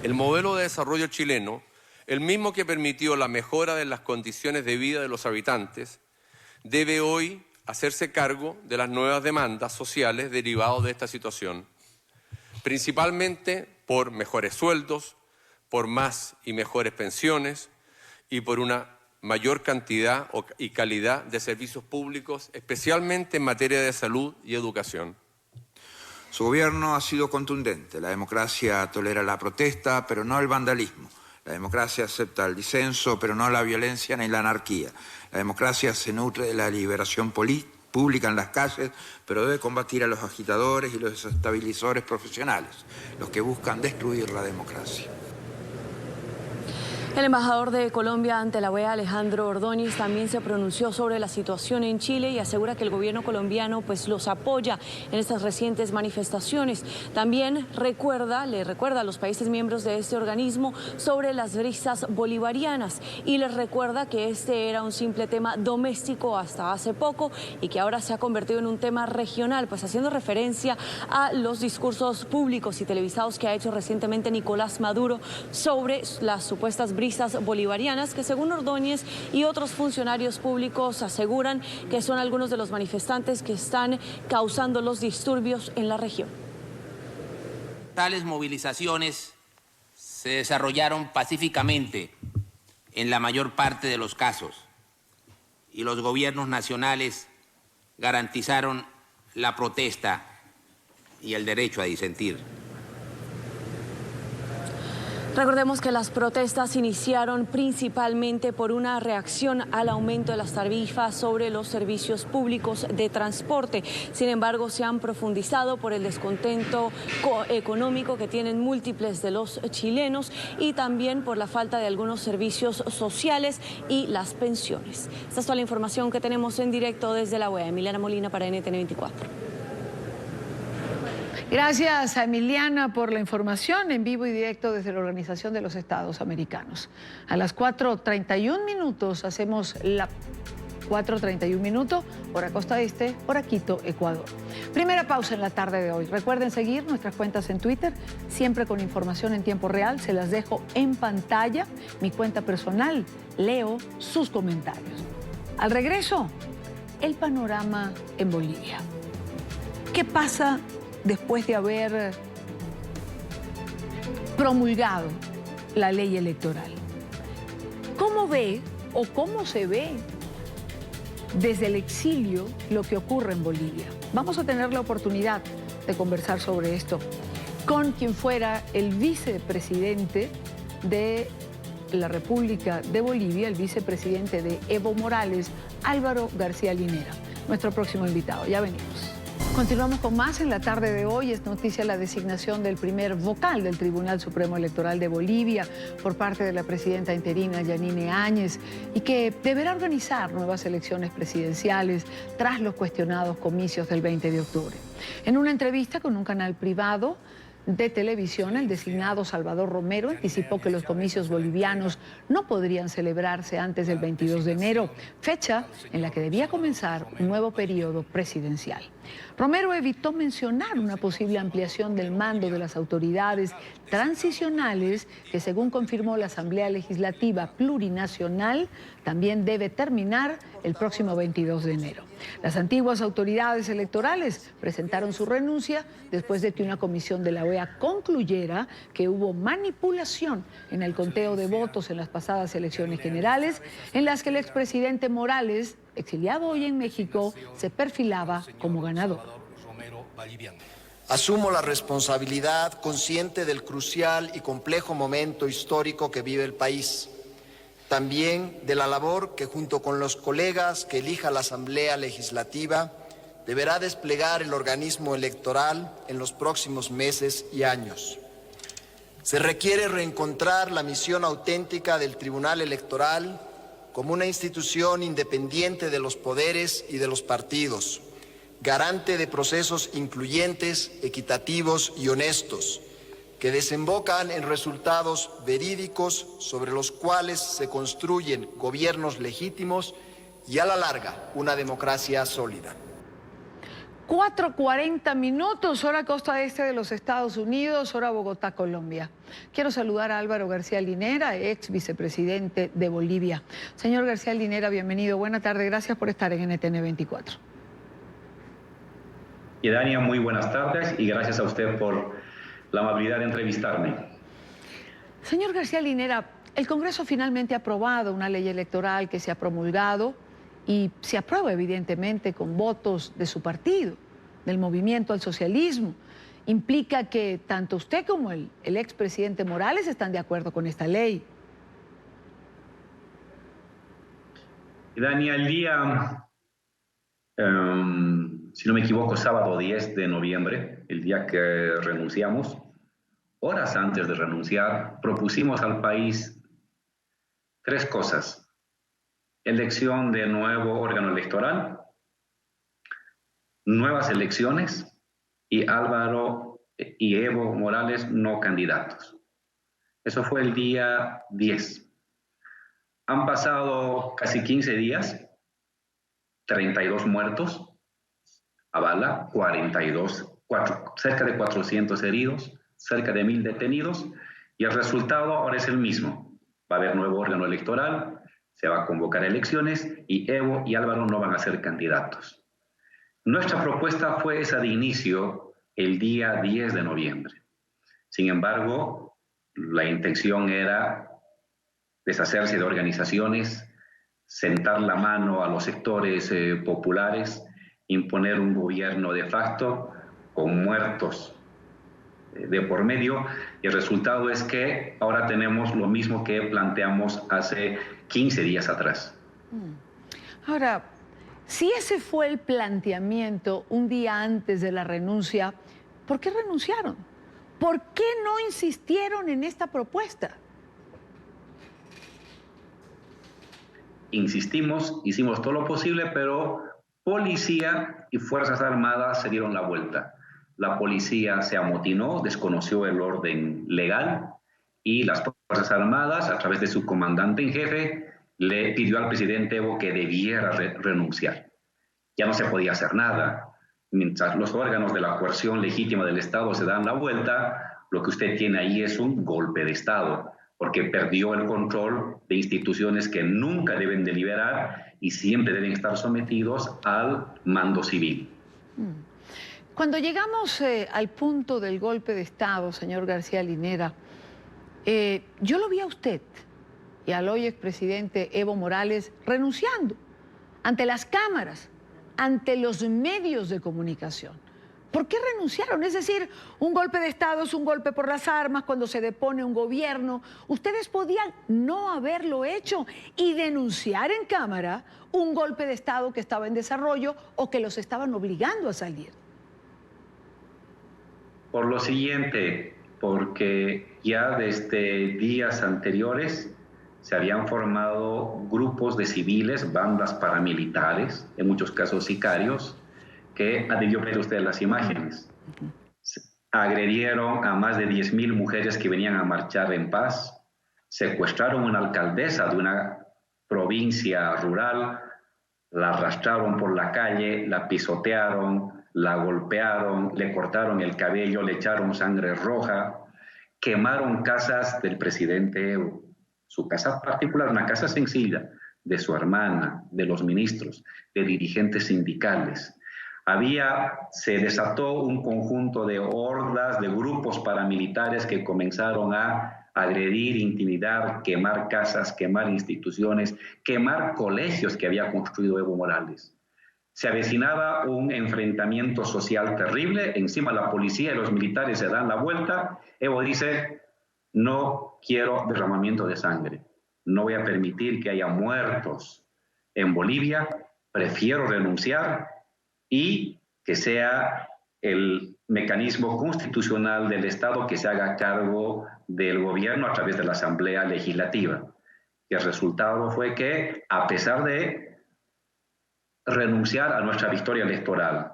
[SPEAKER 13] El modelo de desarrollo chileno, el mismo que permitió la mejora de las condiciones de vida de los habitantes, debe hoy hacerse cargo de las nuevas demandas sociales derivadas de esta situación, principalmente por mejores sueldos, por más y mejores pensiones, y por una mayor cantidad y calidad de servicios públicos, especialmente en materia de salud y educación.
[SPEAKER 14] Su gobierno ha sido contundente. La democracia tolera la protesta, pero no el vandalismo. La democracia acepta el disenso, pero no la violencia ni la anarquía. La democracia se nutre de la liberación pública en las calles, pero debe combatir a los agitadores y los desestabilizadores profesionales, los que buscan destruir la democracia.
[SPEAKER 12] El embajador de Colombia ante la OEA, Alejandro Ordóñez, también se pronunció sobre la situación en Chile y asegura que el gobierno colombiano pues los apoya en estas recientes manifestaciones. También le recuerda a los países miembros de este organismo sobre las brisas bolivarianas y les recuerda que este era un simple tema doméstico hasta hace poco y que ahora se ha convertido en un tema regional, pues haciendo referencia a los discursos públicos y televisados que ha hecho recientemente Nicolás Maduro sobre las supuestas brisas bolivarianas, que según Ordóñez y otros funcionarios públicos aseguran que son algunos de los manifestantes que están causando los disturbios en la región.
[SPEAKER 15] Tales movilizaciones se desarrollaron pacíficamente en la mayor parte de los casos y los gobiernos nacionales garantizaron la protesta y el derecho a disentir.
[SPEAKER 12] Recordemos que las protestas iniciaron principalmente por una reacción al aumento de las tarifas sobre los servicios públicos de transporte. Sin embargo, se han profundizado por el descontento económico que tienen múltiples de los chilenos y también por la falta de algunos servicios sociales y las pensiones. Esta es toda la información que tenemos en directo desde la OEA. Emiliana Molina para NTN 24.
[SPEAKER 2] Gracias a Emiliana por la información en vivo y directo desde la Organización de los Estados Americanos. A las 4:31 minutos hacemos la 4:31 minutos, hora Costa Este, hora Quito, Ecuador. Primera pausa en la tarde de hoy. Recuerden seguir nuestras cuentas en Twitter, siempre con información en tiempo real. Se las dejo en pantalla. Mi cuenta personal, leo sus comentarios. Al regreso, el panorama en Bolivia. ¿Qué pasa después de haber promulgado la ley electoral? ¿Cómo ve o cómo se ve desde el exilio lo que ocurre en Bolivia? Vamos a tener la oportunidad de conversar sobre esto con quien fuera el vicepresidente de la República de Bolivia, el vicepresidente de Evo Morales, Álvaro García Linera, nuestro próximo invitado. Ya venimos. Continuamos con más en la tarde de hoy. Es noticia la designación del primer vocal del Tribunal Supremo Electoral de Bolivia por parte de la presidenta interina Yanine Áñez y que deberá organizar nuevas elecciones presidenciales tras los cuestionados comicios del 20 de octubre. En una entrevista con un canal privado de televisión, el designado Salvador Romero anticipó que los comicios bolivianos no podrían celebrarse antes del 22 de enero, fecha en la que debía comenzar un nuevo periodo presidencial. Romero evitó mencionar una posible ampliación del mando de las autoridades transicionales que, según confirmó la Asamblea Legislativa Plurinacional, también debe terminar el próximo 22 de enero. Las antiguas autoridades electorales presentaron su renuncia después de que una comisión de la OEA concluyera que hubo manipulación en el conteo de votos en las pasadas elecciones generales, en las que el expresidente Morales, exiliado hoy en México, se perfilaba como ganador.
[SPEAKER 16] Asumo la responsabilidad consciente del crucial y complejo momento histórico que vive el país. También de la labor que junto con los colegas que elija la Asamblea Legislativa deberá desplegar el organismo electoral en los próximos meses y años. Se requiere reencontrar la misión auténtica del Tribunal Electoral como una institución independiente de los poderes y de los partidos, garante de procesos incluyentes, equitativos y honestos, que desembocan en resultados verídicos sobre los cuales se construyen gobiernos legítimos y a la larga una democracia sólida.
[SPEAKER 2] 4:40 minutos, hora costa este de los Estados Unidos, hora Bogotá, Colombia. Quiero saludar a Álvaro García Linera, ex vicepresidente de Bolivia. Señor García Linera, bienvenido. Buena tarde, gracias por estar en NTN 24.
[SPEAKER 17] Y Dania, muy buenas tardes y gracias a usted por la amabilidad de entrevistarme.
[SPEAKER 2] Señor García Linera, el Congreso finalmente ha aprobado una ley electoral que se ha promulgado y se aprueba evidentemente con votos de su partido, del Movimiento al Socialismo. Implica que tanto usted como el expresidente Morales están de acuerdo con esta ley.
[SPEAKER 17] Y Dania, el día, si no me equivoco, sábado 10 de noviembre, el día que renunciamos, horas antes de renunciar, propusimos al país 3 cosas. Elección de nuevo órgano electoral, nuevas elecciones y Álvaro y Evo Morales no candidatos. Eso fue el día 10. Han pasado casi 15 días, 32 muertos a bala, cerca de 400 heridos, cerca de 1000 detenidos y el resultado ahora es el mismo. Va a haber nuevo órgano electoral, se va a convocar elecciones y Evo y Álvaro no van a ser candidatos. Nuestra propuesta fue esa de inicio el día 10 de noviembre. Sin embargo, la intención era deshacerse de organizaciones, sentar la mano a los sectores populares, imponer un gobierno de facto con muertos de por medio, y el resultado es que ahora tenemos lo mismo que planteamos hace 15 días atrás.
[SPEAKER 2] Ahora, si ese fue el planteamiento un día antes de la renuncia, ¿por qué renunciaron? ¿Por qué no insistieron en esta propuesta?
[SPEAKER 17] Insistimos, hicimos todo lo posible, pero policía y Fuerzas Armadas se dieron la vuelta. La policía se amotinó, desconoció el orden legal y las Fuerzas Armadas, a través de su comandante en jefe, le pidió al presidente Evo que debiera renunciar. Ya no se podía hacer nada. Mientras los órganos de la coerción legítima del Estado se dan la vuelta, lo que usted tiene ahí es un golpe de Estado, porque perdió el control de instituciones que nunca deben deliberar y siempre deben estar sometidos al mando civil.
[SPEAKER 2] Cuando llegamos al punto del golpe de Estado, señor García Linera, yo lo vi a usted y al hoy expresidente Evo Morales renunciando ante las cámaras, ante los medios de comunicación. ¿Por qué renunciaron? Es decir, un golpe de Estado es un golpe por las armas cuando se depone un gobierno. Ustedes podían no haberlo hecho y denunciar en cámara un golpe de Estado que estaba en desarrollo o que los estaban obligando a salir.
[SPEAKER 17] Por lo siguiente, porque ya desde días anteriores se habían formado grupos de civiles, bandas paramilitares, en muchos casos sicarios, que debió ver usted las imágenes. Agredieron a más de 10.000 mujeres que venían a marchar en paz, secuestraron a una alcaldesa de una provincia rural, la arrastraron por la calle, la pisotearon, la golpearon, le cortaron el cabello, le echaron sangre roja, quemaron casas del presidente Evo, su casa particular, una casa sencilla, de su hermana, de los ministros, de dirigentes sindicales. Se desató un conjunto de hordas, de grupos paramilitares que comenzaron a agredir, intimidar, quemar casas, quemar instituciones, quemar colegios que había construido Evo Morales. Se avecinaba un enfrentamiento social terrible, encima la policía y los militares se dan la vuelta. Evo dice, no quiero derramamiento de sangre, no voy a permitir que haya muertos en Bolivia, prefiero renunciar y que sea el mecanismo constitucional del Estado que se haga cargo del gobierno a través de la Asamblea Legislativa. Y el resultado fue que, a pesar de renunciar a nuestra victoria electoral,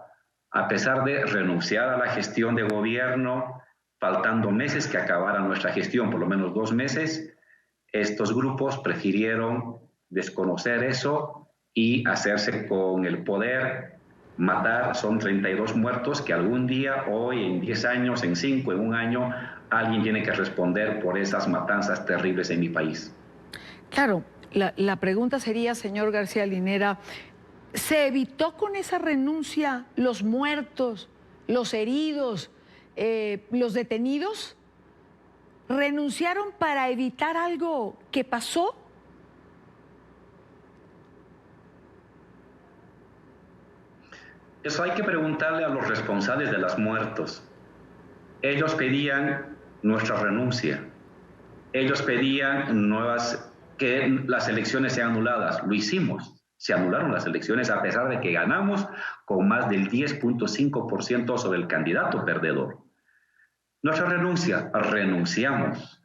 [SPEAKER 17] a pesar de renunciar a la gestión de gobierno, faltando meses que acabara nuestra gestión, por lo menos 2 meses, estos grupos prefirieron desconocer eso y hacerse con el poder, matar. Son 32 muertos que algún día, hoy, en 10 años, en 5, en 1 año, alguien tiene que responder por esas matanzas terribles en mi país.
[SPEAKER 2] Claro, la pregunta sería, señor García Linera, ¿se evitó con esa renuncia los muertos, los heridos, los detenidos? ¿Renunciaron para evitar algo que pasó?
[SPEAKER 17] Eso hay que preguntarle a los responsables de los muertos. Ellos pedían nuestra renuncia. Ellos pedían que las elecciones sean anuladas. Lo hicimos. Se anularon las elecciones a pesar de que ganamos con más del 10.5% sobre el candidato perdedor. Nuestra renuncia, renunciamos.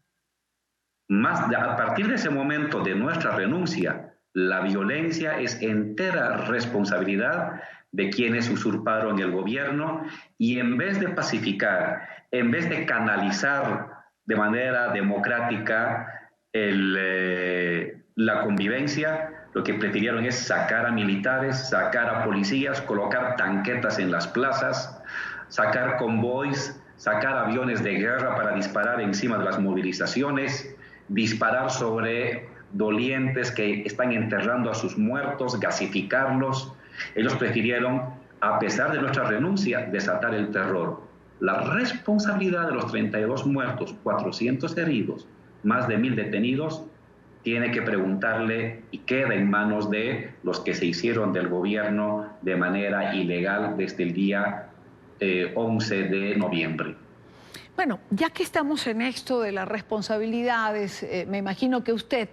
[SPEAKER 17] A partir de ese momento de nuestra renuncia, la violencia es entera responsabilidad de quienes usurparon el gobierno y en vez de pacificar, en vez de canalizar de manera democrática la convivencia, lo que prefirieron es sacar a militares, sacar a policías, colocar tanquetas en las plazas, sacar convoys, sacar aviones de guerra para disparar encima de las movilizaciones, disparar sobre dolientes que están enterrando a sus muertos, gasificarlos. Ellos prefirieron, a pesar de nuestra renuncia, desatar el terror. La responsabilidad de los 32 muertos, 400 heridos, más de 1.000 detenidos, tiene que preguntarle y queda en manos de los que se hicieron del gobierno de manera ilegal desde el día 11 de noviembre.
[SPEAKER 2] Bueno, ya que estamos en esto de las responsabilidades, me imagino que usted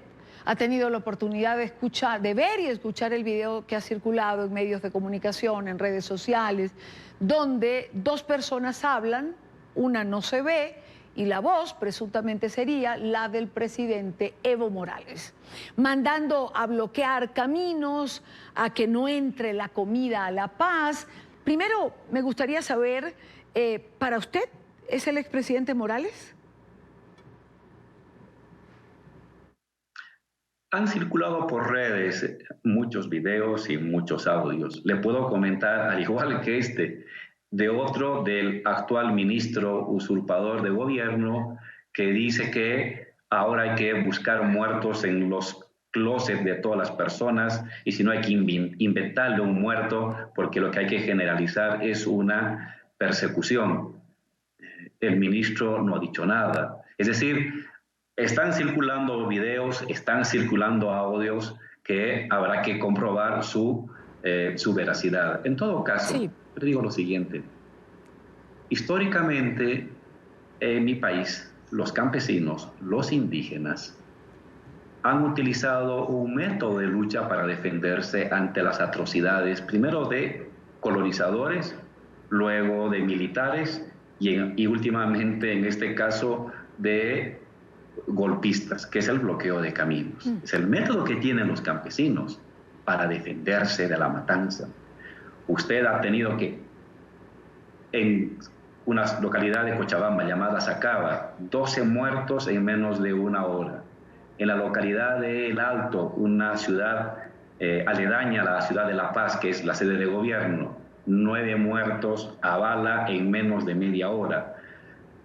[SPEAKER 2] ha tenido la oportunidad de ver y escuchar el video que ha circulado en medios de comunicación, en redes sociales, donde 2 personas hablan, una no se ve, y la voz presuntamente sería la del presidente Evo Morales, mandando a bloquear caminos, a que no entre la comida a La Paz. Primero, me gustaría saber, ¿para usted es el expresidente Morales?
[SPEAKER 17] Han circulado por redes muchos videos y muchos audios. Le puedo comentar, al igual que del actual ministro usurpador de gobierno, que dice que ahora hay que buscar muertos en los closets de todas las personas y si no hay que inventarle un muerto porque lo que hay que generalizar es una persecución. El ministro no ha dicho nada. Es decir, están circulando videos, están circulando audios que habrá que comprobar su veracidad. En todo caso, sí, le digo lo siguiente. Históricamente, en mi país, los campesinos, los indígenas, han utilizado un método de lucha para defenderse ante las atrocidades, primero de colonizadores, luego de militares y últimamente en este caso de golpistas, que es el bloqueo de caminos. Es el método que tienen los campesinos para defenderse de la matanza. Usted ha tenido que, en una localidad de Cochabamba llamada Sacaba, 12 muertos en menos de una hora. En la localidad de El Alto, una ciudad aledaña a la ciudad de La Paz, que es la sede de gobierno, 9 muertos a bala en menos de media hora.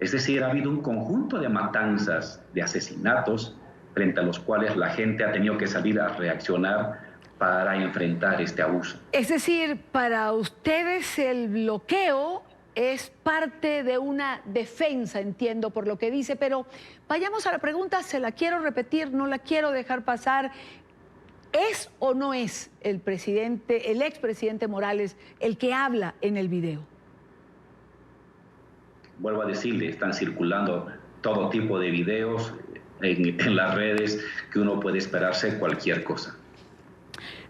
[SPEAKER 17] Es decir, ha habido un conjunto de matanzas, de asesinatos, frente a los cuales la gente ha tenido que salir a reaccionar para enfrentar este abuso.
[SPEAKER 2] Es decir, para ustedes el bloqueo es parte de una defensa, entiendo por lo que dice, pero vayamos a la pregunta, se la quiero repetir, no la quiero dejar pasar. ¿Es o no es el expresidente Morales el que habla en el video?
[SPEAKER 17] Vuelvo a decirle, están circulando todo tipo de videos en las redes que uno puede esperarse cualquier cosa.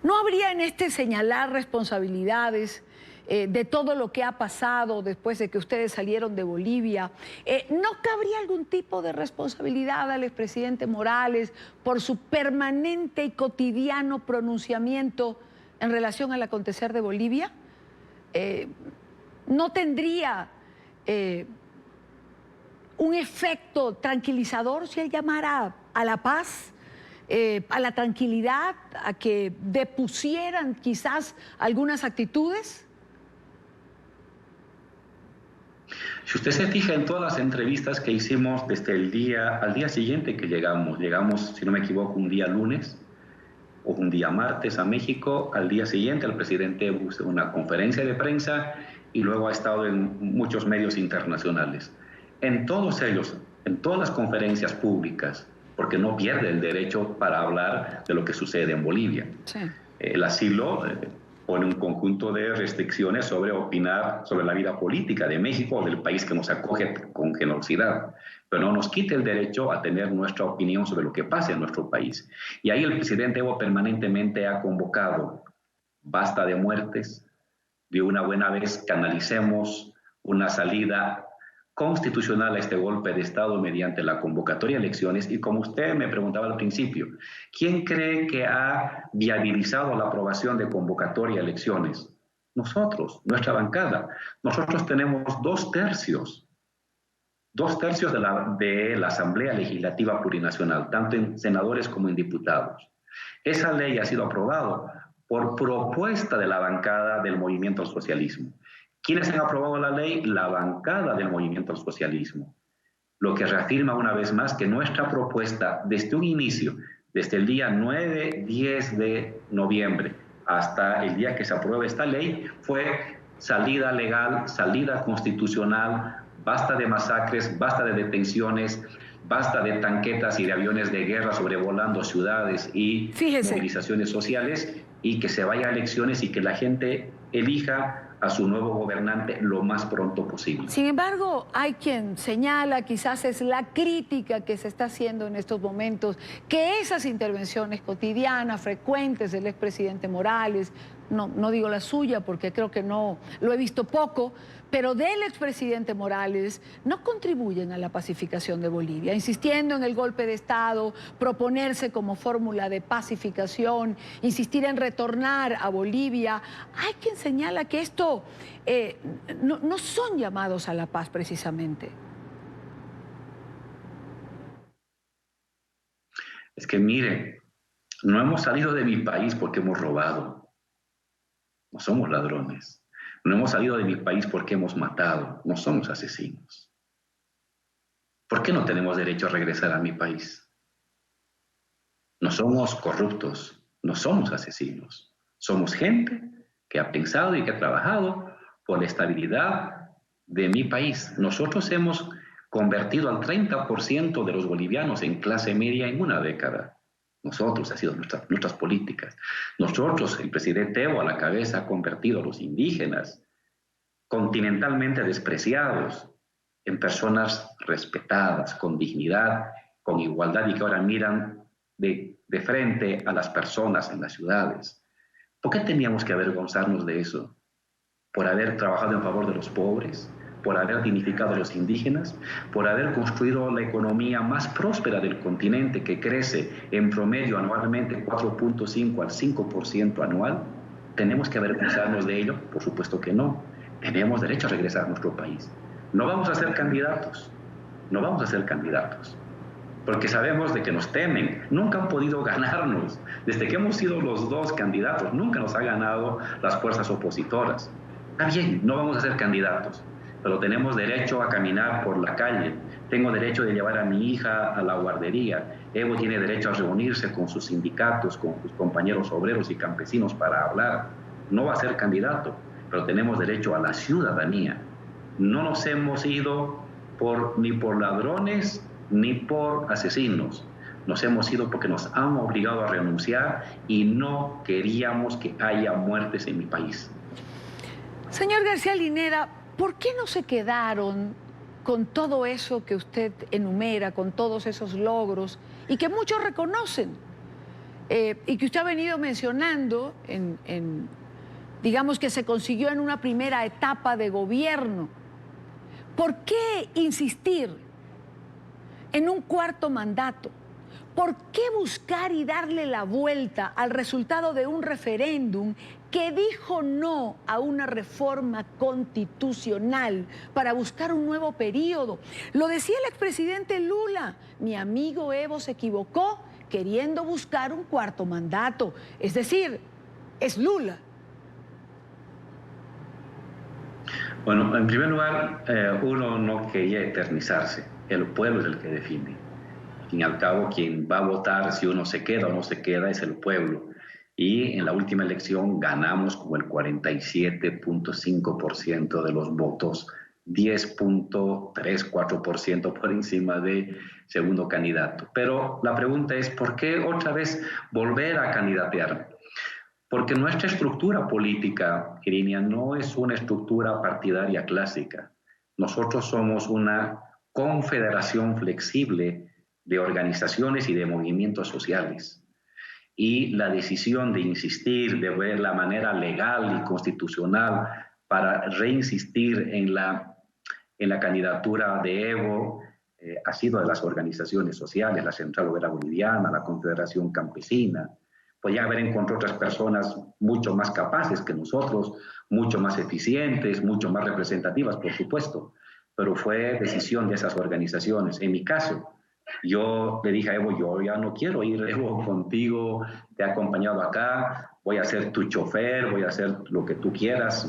[SPEAKER 2] ¿No habría en este señalar responsabilidades de todo lo que ha pasado después de que ustedes salieron de Bolivia? ¿No cabría algún tipo de responsabilidad al expresidente Morales por su permanente y cotidiano pronunciamiento en relación al acontecer de Bolivia? ¿No tendría un efecto tranquilizador si él llamara a la paz? A la tranquilidad, a que depusieran quizás algunas actitudes?
[SPEAKER 17] Si usted se fija en todas las entrevistas que hicimos desde el día al día siguiente que llegamos, si no me equivoco, un día lunes o un día martes a México, al día siguiente el presidente hizo una conferencia de prensa y luego ha estado en muchos medios internacionales. En todos ellos, en todas las conferencias públicas, porque no pierde el derecho para hablar de lo que sucede en Bolivia. Sí. El asilo pone un conjunto de restricciones sobre opinar sobre la vida política de México o del país que nos acoge con generosidad, pero no nos quita el derecho a tener nuestra opinión sobre lo que pasa en nuestro país. Y ahí el presidente Evo permanentemente ha convocado: basta de muertes, de una buena vez canalicemos una salida constitucional a este golpe de Estado mediante la convocatoria de elecciones. Y como usted me preguntaba al principio, ¿quién cree que ha viabilizado la aprobación de convocatoria de elecciones? Nosotros, nuestra bancada. Nosotros tenemos 2/3 de la Asamblea Legislativa Plurinacional, tanto en senadores como en diputados. Esa ley ha sido aprobada por propuesta de la bancada del Movimiento al Socialismo. ¿Quiénes han aprobado la ley? La bancada del Movimiento al Socialismo. Lo que reafirma una vez más que nuestra propuesta desde un inicio, desde el día 9-10 de noviembre hasta el día que se apruebe esta ley, fue salida legal, salida constitucional, basta de masacres, basta de detenciones, basta de tanquetas y de aviones de guerra sobrevolando ciudades y movilizaciones sociales, y que se vaya a elecciones y que la gente elija a su nuevo gobernante lo más pronto posible.
[SPEAKER 2] Sin embargo, hay quien señala, quizás es la crítica que se está haciendo en estos momentos, que esas intervenciones cotidianas, frecuentes del expresidente Morales, no digo la suya porque creo que no, lo he visto poco, pero del expresidente Morales no contribuyen a la pacificación de Bolivia, insistiendo en el golpe de Estado, proponerse como fórmula de pacificación, insistir en retornar a Bolivia. Hay quien señala que esto no son llamados a la paz precisamente.
[SPEAKER 17] Es que mire, no hemos salido de mi país porque hemos robado. No somos ladrones. No hemos salido de mi país porque hemos matado. No somos asesinos. ¿Por qué no tenemos derecho a regresar a mi país? No somos corruptos. No somos asesinos. Somos gente que ha pensado y que ha trabajado por la estabilidad de mi país. Nosotros hemos convertido al 30% de los bolivianos en clase media en una década. Nosotros, ha sido nuestras políticas. Nosotros, el presidente Evo a la cabeza, ha convertido a los indígenas, continentalmente despreciados, en personas respetadas, con dignidad, con igualdad, y que ahora miran de frente a las personas en las ciudades. ¿Por qué teníamos que avergonzarnos de eso? ¿Por haber trabajado en favor de los pobres? por haber dignificado a los indígenas, por haber construido la economía más próspera del continente, que crece en promedio anualmente 4.5 al 5% anual. ¿Tenemos que avergonzarnos de ello? Por supuesto que no. Tenemos derecho a regresar a nuestro país. No vamos a ser candidatos, no vamos a ser candidatos, porque sabemos de que nos temen. Nunca han podido ganarnos. Desde que hemos sido los dos candidatos, nunca nos ha ganado las fuerzas opositoras. Está bien, no vamos a ser candidatos, pero tenemos derecho a caminar por la calle. Tengo derecho de llevar a mi hija a la guardería. Evo tiene derecho a reunirse con sus sindicatos, con sus compañeros obreros y campesinos para hablar. No va a ser candidato, pero tenemos derecho a la ciudadanía. No nos hemos ido ni por ladrones ni por asesinos. Nos hemos ido porque nos han obligado a renunciar y no queríamos que haya muertes en mi país.
[SPEAKER 2] Señor García Linera, ¿por qué no se quedaron con todo eso que usted enumera, con todos esos logros y que muchos reconocen y que usted ha venido mencionando digamos que se consiguió en una primera etapa de gobierno? ¿Por qué insistir en un cuarto mandato? ¿Por qué buscar y darle la vuelta al resultado de un referéndum que dijo no a una reforma constitucional para buscar un nuevo periodo? Lo decía el expresidente Lula: mi amigo Evo se equivocó queriendo buscar un cuarto mandato. Es decir, es Lula.
[SPEAKER 17] Bueno, en primer lugar, uno no quería eternizarse. El pueblo es el que define. Al fin y al cabo, quien va a votar si uno se queda o no se queda es el pueblo. Y en la última elección ganamos como el 47.5% de los votos, 10.34% por encima del segundo candidato. Pero la pregunta es, ¿por qué otra vez volver a candidatear? Porque nuestra estructura política, Irinia, no es una estructura partidaria clásica. Nosotros somos una confederación flexible de organizaciones y de movimientos sociales. Y la decisión de insistir, de ver la manera legal y constitucional para reinsistir en la candidatura de Evo ha sido de las organizaciones sociales, la Central Obrera Boliviana, la Confederación Campesina. Podía haber encontrado otras personas mucho más capaces que nosotros, mucho más eficientes, mucho más representativas, por supuesto, pero fue decisión de esas organizaciones. En mi caso, yo le dije a Evo: yo ya no quiero ir, Evo, contigo, te he acompañado acá, voy a ser tu chofer, voy a hacer lo que tú quieras.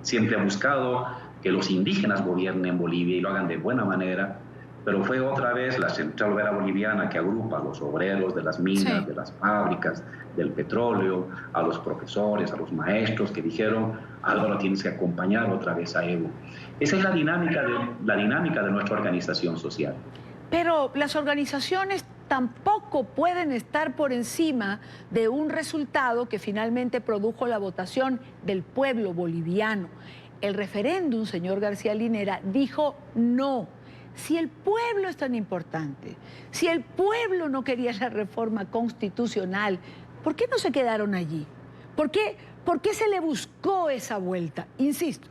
[SPEAKER 17] Siempre he buscado que los indígenas gobiernen Bolivia y lo hagan de buena manera, pero fue otra vez la Central Obrera Boliviana, que agrupa a los obreros de las minas, de las fábricas, del petróleo, a los profesores, a los maestros, que dijeron: Álvaro, tienes que acompañar otra vez a Evo. Esa es la dinámica de nuestra organización social.
[SPEAKER 2] Pero las organizaciones tampoco pueden estar por encima de un resultado que finalmente produjo la votación del pueblo boliviano. El referéndum, señor García Linera, dijo no. Si el pueblo es tan importante, si el pueblo no quería la reforma constitucional, ¿por qué no se quedaron allí? ¿Por qué se le buscó esa vuelta? Insisto.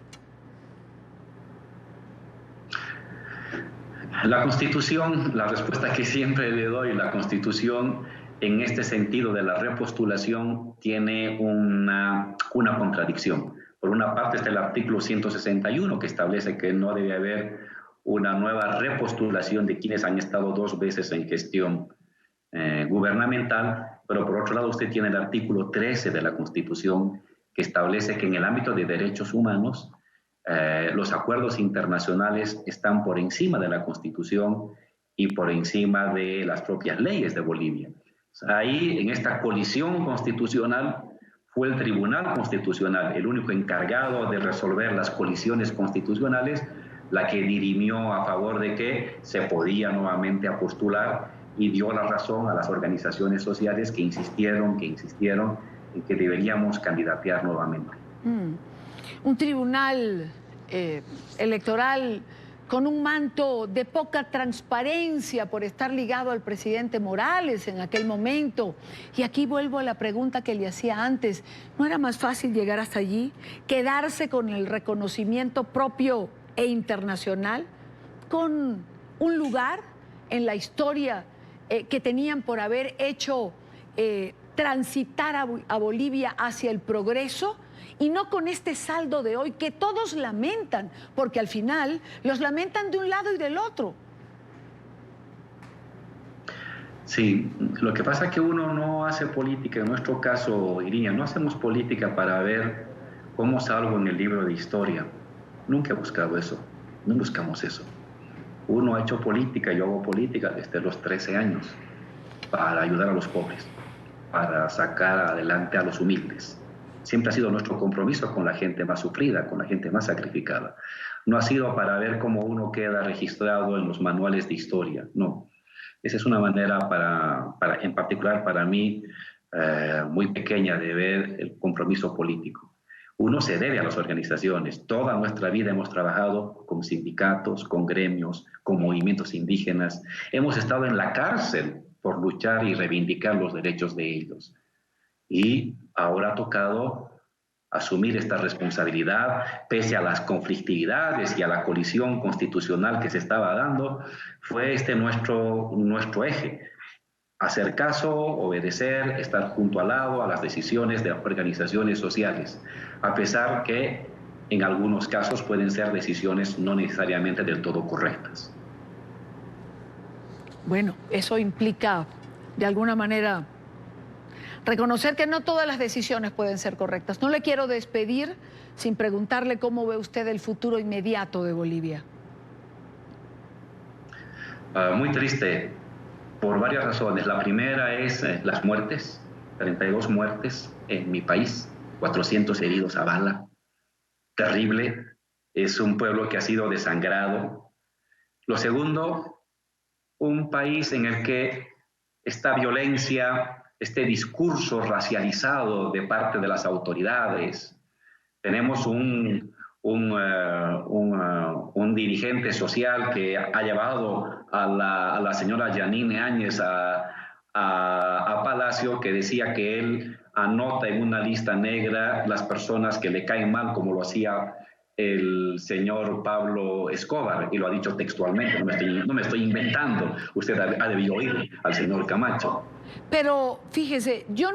[SPEAKER 17] La Constitución, la respuesta que siempre le doy, la Constitución en este sentido de la repostulación tiene una contradicción. Por una parte está el artículo 161, que establece que no debe haber una nueva repostulación de quienes han estado 2 veces en gestión gubernamental, pero por otro lado usted tiene el artículo 13 de la Constitución, que establece que en el ámbito de derechos humanos los acuerdos internacionales están por encima de la Constitución y por encima de las propias leyes de Bolivia. Ahí, en esta colisión constitucional, fue el Tribunal Constitucional el único encargado de resolver las colisiones constitucionales, la que dirimió a favor de que se podía nuevamente postular y dio la razón a las organizaciones sociales que insistieron en que deberíamos candidatear nuevamente.
[SPEAKER 2] Un tribunal electoral con un manto de poca transparencia por estar ligado al presidente Morales en aquel momento. Y aquí vuelvo a la pregunta que le hacía antes. ¿No era más fácil llegar hasta allí? ¿Quedarse con el reconocimiento propio e internacional, con un lugar en la historia que tenían por haber hecho transitar a Bolivia hacia el progreso, y no con este saldo de hoy que todos lamentan, porque al final los lamentan de un lado y del otro.
[SPEAKER 17] Sí, lo que pasa es que uno no hace política, en nuestro caso, Iria, no hacemos política para ver cómo salgo en el libro de historia. Nunca he buscado eso, no buscamos eso. Uno ha hecho política, yo hago política desde los 13 años, para ayudar a los pobres, para sacar adelante a los humildes. Siempre ha sido nuestro compromiso con la gente más sufrida, con la gente más sacrificada. No ha sido para ver cómo uno queda registrado en los manuales de historia, no. Esa es una manera, en particular para mí, muy pequeña de ver el compromiso político. Uno se debe a las organizaciones. Toda nuestra vida hemos trabajado con sindicatos, con gremios, con movimientos indígenas. Hemos estado en la cárcel por luchar y reivindicar los derechos de ellos. Y ahora ha tocado asumir esta responsabilidad, pese a las conflictividades y a la colisión constitucional que se estaba dando. Fue nuestro eje: hacer caso, obedecer, estar junto al lado a las decisiones de las organizaciones sociales, a pesar que en algunos casos pueden ser decisiones no necesariamente del todo correctas.
[SPEAKER 2] Bueno, eso implica, de alguna manera, reconocer que no todas las decisiones pueden ser correctas. No le quiero despedir sin preguntarle cómo ve usted el futuro inmediato de Bolivia.
[SPEAKER 17] Muy triste, por varias razones. La primera es las muertes, 32 muertes en mi país, 400 heridos a bala. Terrible, es un pueblo que ha sido desangrado. Lo segundo, un país en el que esta violencia, este discurso racializado de parte de las autoridades. Tenemos un dirigente social que ha llevado a la señora Yanine Áñez a Palacio, que decía que él anota en una lista negra las personas que le caen mal, como lo hacía el señor Pablo Escobar, y lo ha dicho textualmente, no me estoy inventando. Usted ha debido oír al señor Camacho.
[SPEAKER 2] Pero fíjese, yo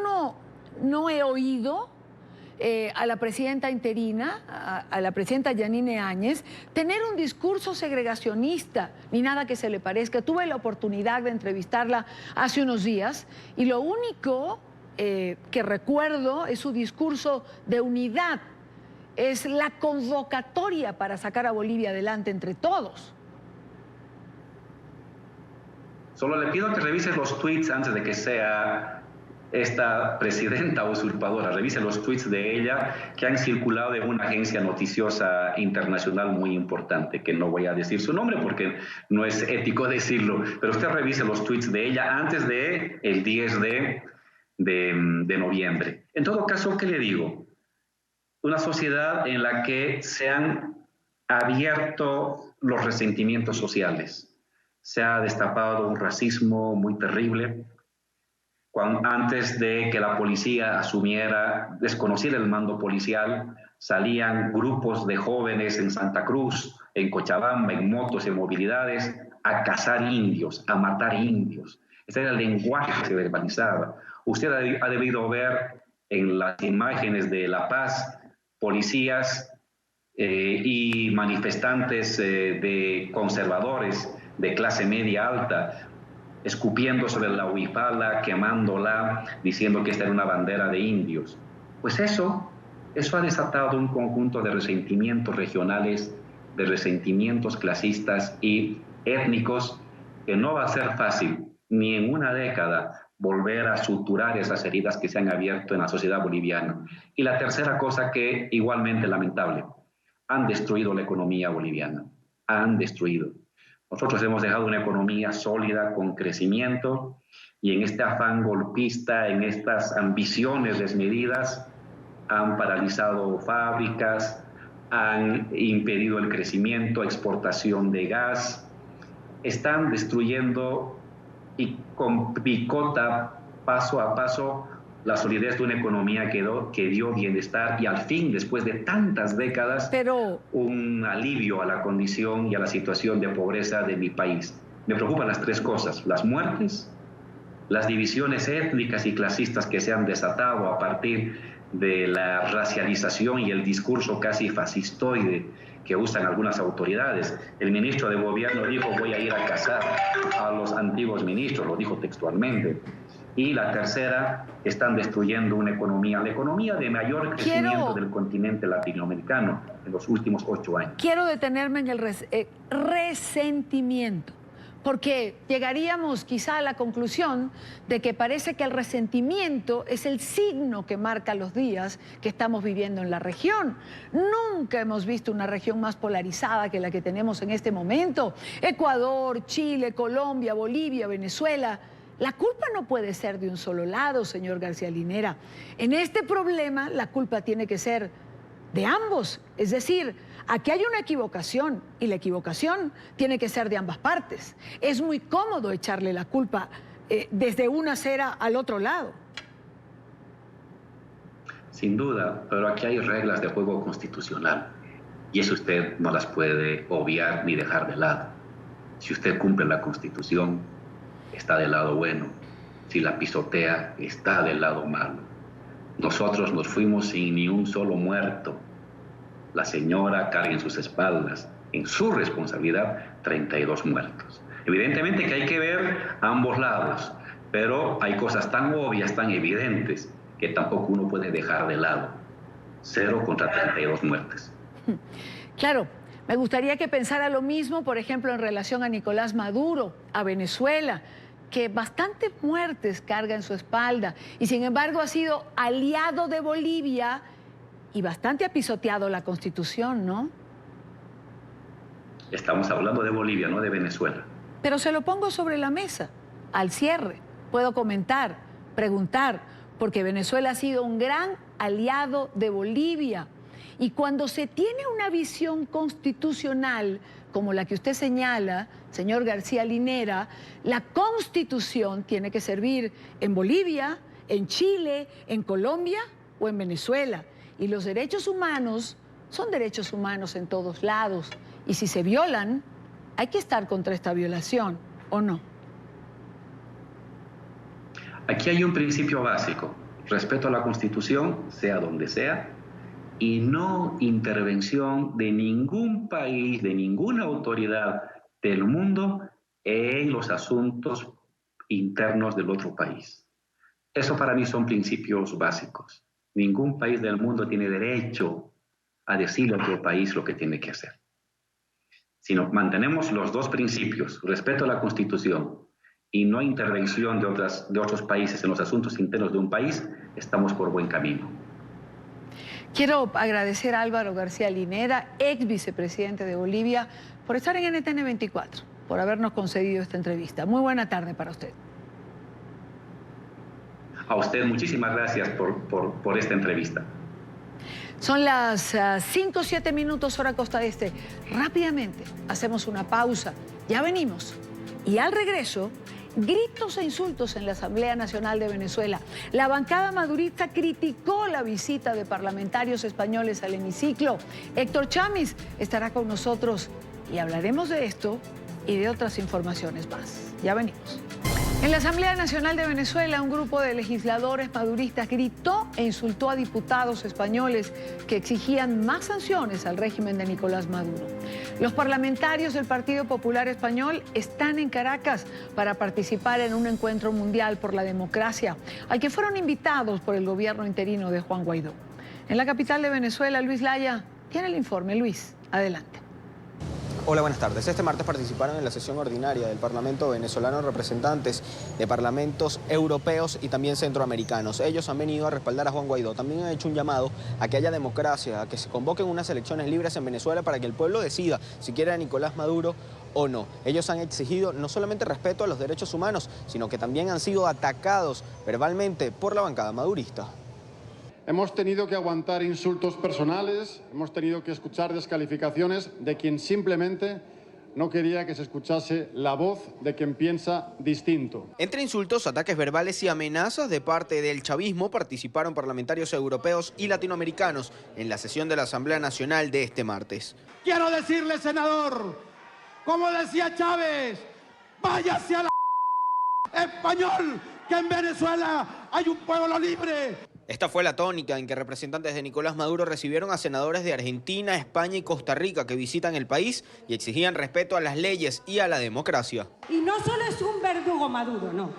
[SPEAKER 2] no he oído a la presidenta interina, a la presidenta Yanine Áñez, tener un discurso segregacionista, ni nada que se le parezca. Tuve la oportunidad de entrevistarla hace unos días y lo único que recuerdo es su discurso de unidad, es la convocatoria para sacar a Bolivia adelante entre todos.
[SPEAKER 17] Solo le pido que revise los tweets antes de que sea esta presidenta usurpadora. Revise los tweets de ella que han circulado de una agencia noticiosa internacional muy importante, que no voy a decir su nombre porque no es ético decirlo, pero usted revise los tweets de ella antes de el 10 de noviembre. En todo caso, ¿qué le digo? Una sociedad en la que se han abierto los resentimientos sociales. Se ha destapado un racismo muy terrible. Antes de que la policía desconociera el mando policial, salían grupos de jóvenes en Santa Cruz, en Cochabamba, en motos, en movilidades, a cazar indios, a matar indios. Ese era el lenguaje que se verbalizaba. Usted ha debido ver en las imágenes de La Paz policías y manifestantes de conservadores de clase media alta, escupiendo sobre la huipala, quemándola, diciendo que esta era una bandera de indios. Pues eso ha desatado un conjunto de resentimientos regionales, de resentimientos clasistas y étnicos, que no va a ser fácil, ni en una década, volver a suturar esas heridas que se han abierto en la sociedad boliviana. Y la tercera cosa, que igualmente lamentable, han destruido la economía boliviana, han destruido. Nosotros hemos dejado una economía sólida, con crecimiento, y en este afán golpista, en estas ambiciones desmedidas, han paralizado fábricas, han impedido el crecimiento, exportación de gas, están destruyendo y con picota, paso a paso, la solidez de una economía que dio bienestar y al fin, después de tantas décadas, un alivio a la condición y a la situación de pobreza de mi país. Me preocupan las tres cosas: las muertes, las divisiones étnicas y clasistas que se han desatado a partir de la racialización y el discurso casi fascistoide que usan algunas autoridades. El ministro de Gobierno dijo: voy a ir a cazar a los antiguos ministros, lo dijo textualmente. Y la tercera, están destruyendo una economía, la economía de mayor crecimiento del continente latinoamericano en los últimos 8 años.
[SPEAKER 2] Quiero detenerme en el resentimiento, porque llegaríamos quizá a la conclusión de que parece que el resentimiento es el signo que marca los días que estamos viviendo en la región. Nunca hemos visto una región más polarizada que la que tenemos en este momento. Ecuador, Chile, Colombia, Bolivia, Venezuela. La culpa no puede ser de un solo lado, señor García Linera. En este problema la culpa tiene que ser de ambos. Es decir, aquí hay una equivocación y la equivocación tiene que ser de ambas partes. Es muy cómodo echarle la culpa desde una acera al otro lado.
[SPEAKER 17] Sin duda, pero aquí hay reglas de juego constitucional y eso usted no las puede obviar ni dejar de lado. Si usted cumple la Constitución, está del lado bueno. Si la pisotea, está del lado malo. Nosotros nos fuimos sin ni un solo muerto. La señora carga en sus espaldas, en su responsabilidad, 32 muertos. Evidentemente que hay que ver a ambos lados, pero hay cosas tan obvias, tan evidentes, que tampoco uno puede dejar de lado. 0 contra 32 muertes.
[SPEAKER 2] Claro, me gustaría que pensara lo mismo, por ejemplo, en relación a Nicolás Maduro, a Venezuela, que bastantes muertes carga en su espalda y sin embargo ha sido aliado de Bolivia y bastante ha pisoteado la Constitución, ¿no?
[SPEAKER 17] Estamos hablando de Bolivia, no de Venezuela.
[SPEAKER 2] Pero se lo pongo sobre la mesa, al cierre. Puedo comentar, preguntar, porque Venezuela ha sido un gran aliado de Bolivia. Y cuando se tiene una visión constitucional como la que usted señala, señor García Linera, la Constitución tiene que servir en Bolivia, en Chile, en Colombia o en Venezuela. Y los derechos humanos son derechos humanos en todos lados. Y si se violan, hay que estar contra esta violación, ¿o no?
[SPEAKER 17] Aquí hay un principio básico: respeto a la Constitución, sea donde sea, y no intervención de ningún país, de ninguna autoridad del mundo en los asuntos internos del otro país. Eso para mí son principios básicos. Ningún país del mundo tiene derecho a decirle a otro país lo que tiene que hacer. Si no mantenemos los dos principios, respeto a la Constitución y no intervención de otros países en los asuntos internos de un país, estamos por buen camino.
[SPEAKER 2] Quiero agradecer a Álvaro García Linera, ex vicepresidente de Bolivia, por estar en NTN 24, por habernos concedido esta entrevista. Muy buena tarde para usted.
[SPEAKER 17] A usted muchísimas gracias por esta entrevista.
[SPEAKER 2] Son las 5:07 minutos hora Costa Este. Rápidamente hacemos una pausa. Ya venimos. Y al regreso, gritos e insultos en la Asamblea Nacional de Venezuela. La bancada madurista criticó la visita de parlamentarios españoles al hemiciclo. Héctor Chamis estará con nosotros y hablaremos de esto y de otras informaciones más. Ya venimos. En la Asamblea Nacional de Venezuela, un grupo de legisladores maduristas gritó e insultó a diputados españoles que exigían más sanciones al régimen de Nicolás Maduro. Los parlamentarios del Partido Popular Español están en Caracas para participar en un encuentro mundial por la democracia, al que fueron invitados por el gobierno interino de Juan Guaidó. En la capital de Venezuela, Luis Laya tiene el informe. Luis, adelante.
[SPEAKER 18] Hola, buenas tardes. Este martes participaron en la sesión ordinaria del Parlamento venezolano representantes de parlamentos europeos y también centroamericanos. Ellos han venido a respaldar a Juan Guaidó. También han hecho un llamado a que haya democracia, a que se convoquen unas elecciones libres en Venezuela para que el pueblo decida si quiere a Nicolás Maduro o no. Ellos han exigido no solamente respeto a los derechos humanos, sino que también han sido atacados verbalmente por la bancada madurista.
[SPEAKER 19] Hemos tenido que aguantar insultos personales, hemos tenido que escuchar descalificaciones de quien simplemente no quería que se escuchase la voz de quien piensa distinto.
[SPEAKER 18] Entre insultos, ataques verbales y amenazas de parte del chavismo participaron parlamentarios europeos y latinoamericanos en la sesión de la Asamblea Nacional de este martes.
[SPEAKER 3] Quiero decirle, senador, como decía Chávez, váyase a la español, que en Venezuela hay un pueblo libre.
[SPEAKER 18] Esta fue la tónica en que representantes de Nicolás Maduro recibieron a senadores de Argentina, España y Costa Rica que visitan el país y exigían respeto a las leyes y a la democracia.
[SPEAKER 20] Y no solo es un verdugo Maduro, no.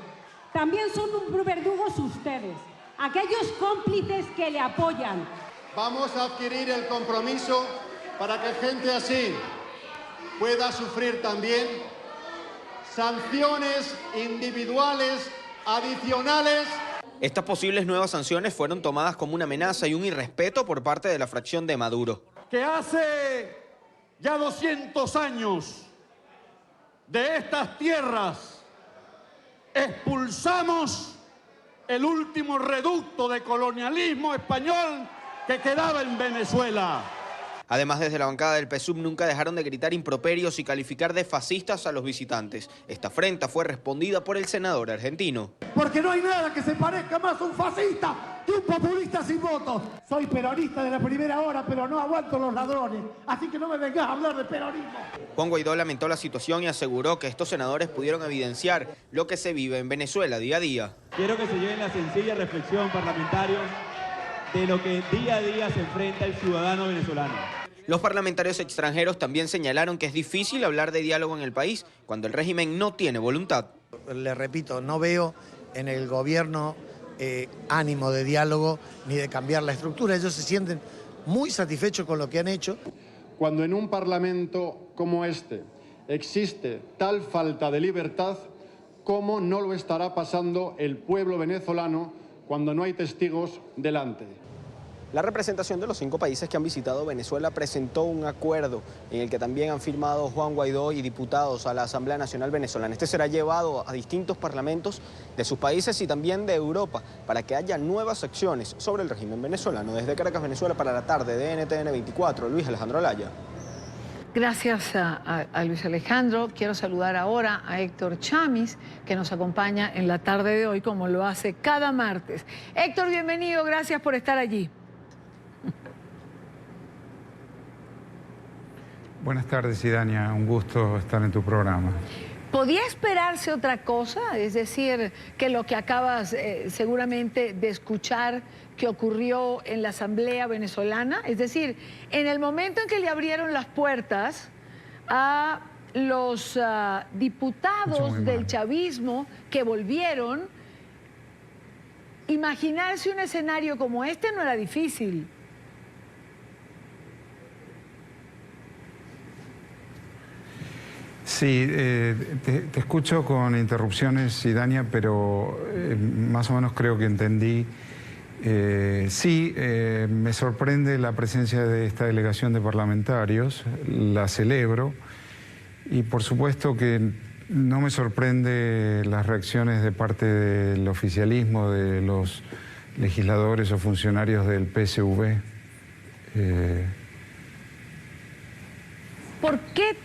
[SPEAKER 20] También son verdugos ustedes, aquellos cómplices que le apoyan.
[SPEAKER 19] Vamos a adquirir el compromiso para que gente así pueda sufrir también sanciones individuales adicionales.
[SPEAKER 18] Estas posibles nuevas sanciones fueron tomadas como una amenaza y un irrespeto por parte de la fracción de Maduro.
[SPEAKER 3] Que hace ya 200 años de estas tierras expulsamos el último reducto de colonialismo español que quedaba en Venezuela.
[SPEAKER 18] Además, desde la bancada del PSUV nunca dejaron de gritar improperios y calificar de fascistas a los visitantes. Esta afrenta fue respondida por el senador argentino.
[SPEAKER 3] Porque no hay nada que se parezca más a un fascista que un populista sin votos. Soy peronista de la primera hora, pero no aguanto los ladrones. Así que no me vengas a hablar de peronismo.
[SPEAKER 18] Juan Guaidó lamentó la situación y aseguró que estos senadores pudieron evidenciar lo que se vive en Venezuela día a día.
[SPEAKER 21] Quiero que se lleven la sencilla reflexión, parlamentarios, de lo que día a día se enfrenta el ciudadano venezolano.
[SPEAKER 18] Los parlamentarios extranjeros también señalaron que es difícil hablar de diálogo en el país cuando el régimen no tiene voluntad.
[SPEAKER 22] Le repito, no veo en el gobierno ánimo de diálogo ni de cambiar la estructura. Ellos se sienten muy satisfechos con lo que han hecho.
[SPEAKER 19] Cuando en un parlamento como este existe tal falta de libertad, ¿cómo no lo estará pasando el pueblo venezolano cuando no hay testigos delante?
[SPEAKER 18] La representación de los 5 países que han visitado Venezuela presentó un acuerdo en el que también han firmado Juan Guaidó y diputados a la Asamblea Nacional Venezolana. Este será llevado a distintos parlamentos de sus países y también de Europa para que haya nuevas acciones sobre el régimen venezolano. Desde Caracas, Venezuela, para la tarde de NTN 24, Luis Alejandro Olaya.
[SPEAKER 2] Gracias a Luis Alejandro. Quiero saludar ahora a Héctor Chamis, que nos acompaña en la tarde de hoy, como lo hace cada martes. Héctor, bienvenido, gracias por estar allí.
[SPEAKER 23] Buenas tardes, Idania. Un gusto estar en tu programa.
[SPEAKER 2] ¿Podía esperarse otra cosa? Es decir, que lo que acabas seguramente de escuchar que ocurrió en la Asamblea Venezolana, es decir, en el momento en que le abrieron las puertas a los diputados del chavismo que volvieron, imaginarse un escenario como este no era difícil.
[SPEAKER 23] Sí, te escucho con interrupciones, Idania, pero más o menos creo que entendí. Sí, me sorprende la presencia de esta delegación de parlamentarios, la celebro, y por supuesto que no me sorprende las reacciones de parte del oficialismo, de los legisladores o funcionarios del PSV.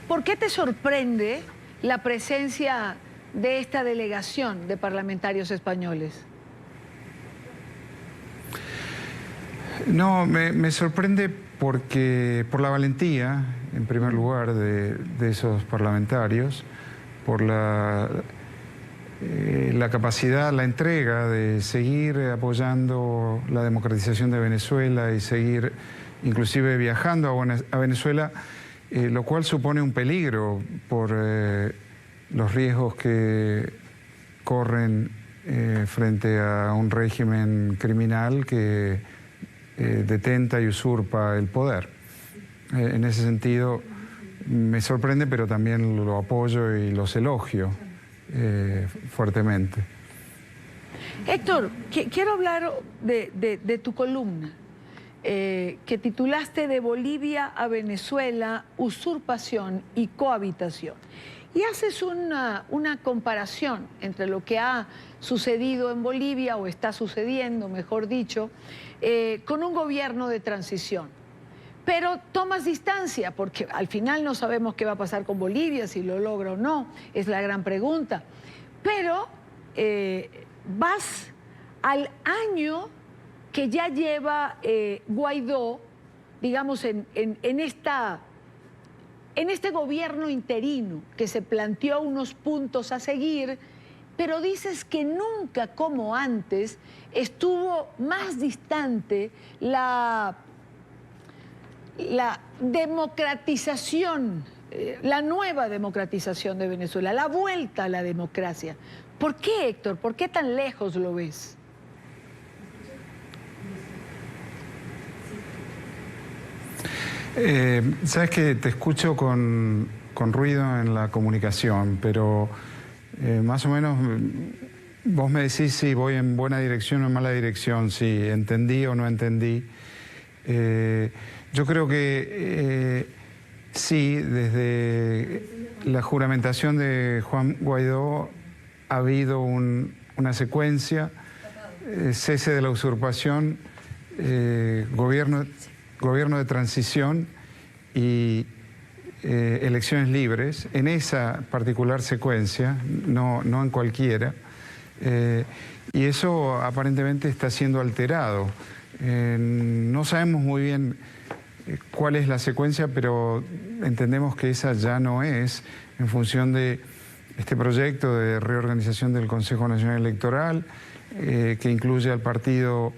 [SPEAKER 2] ¿Por qué te sorprende la presencia de esta delegación de parlamentarios españoles?
[SPEAKER 23] No, me sorprende por la valentía, en primer lugar, de esos parlamentarios, por la capacidad, la entrega de seguir apoyando la democratización de Venezuela y seguir inclusive viajando a Venezuela, lo cual supone un peligro por los riesgos que corren frente a un régimen criminal que detenta y usurpa el poder. En ese sentido me sorprende, pero también lo apoyo y los elogio fuertemente.
[SPEAKER 2] Héctor, quiero hablar de tu columna. Que titulaste De Bolivia a Venezuela, usurpación y cohabitación. Y haces una comparación entre lo que ha sucedido en Bolivia, o está sucediendo, mejor dicho, con un gobierno de transición. pero tomas distancia, porque al final no sabemos qué va a pasar con Bolivia, si lo logra o no, es la gran pregunta. Pero vas al año que ya lleva Guaidó, digamos, en este gobierno interino, que se planteó unos puntos a seguir, pero dices que nunca como antes estuvo más distante la democratización, la nueva democratización de Venezuela, la vuelta a la democracia. ¿Por qué, Héctor? ¿Por qué tan lejos lo ves?
[SPEAKER 23] Sabes que te escucho con ruido en la comunicación, pero más o menos vos me decís si voy en buena dirección o en mala dirección, si entendí o no entendí. Yo creo que sí, desde la juramentación de Juan Guaidó ha habido una secuencia, cese de la usurpación, gobierno de transición y elecciones libres, en esa particular secuencia, no en cualquiera, y eso aparentemente está siendo alterado. No sabemos muy bien cuál es la secuencia, pero entendemos que esa ya no es, en función de este proyecto de reorganización del Consejo Nacional Electoral, que incluye al partido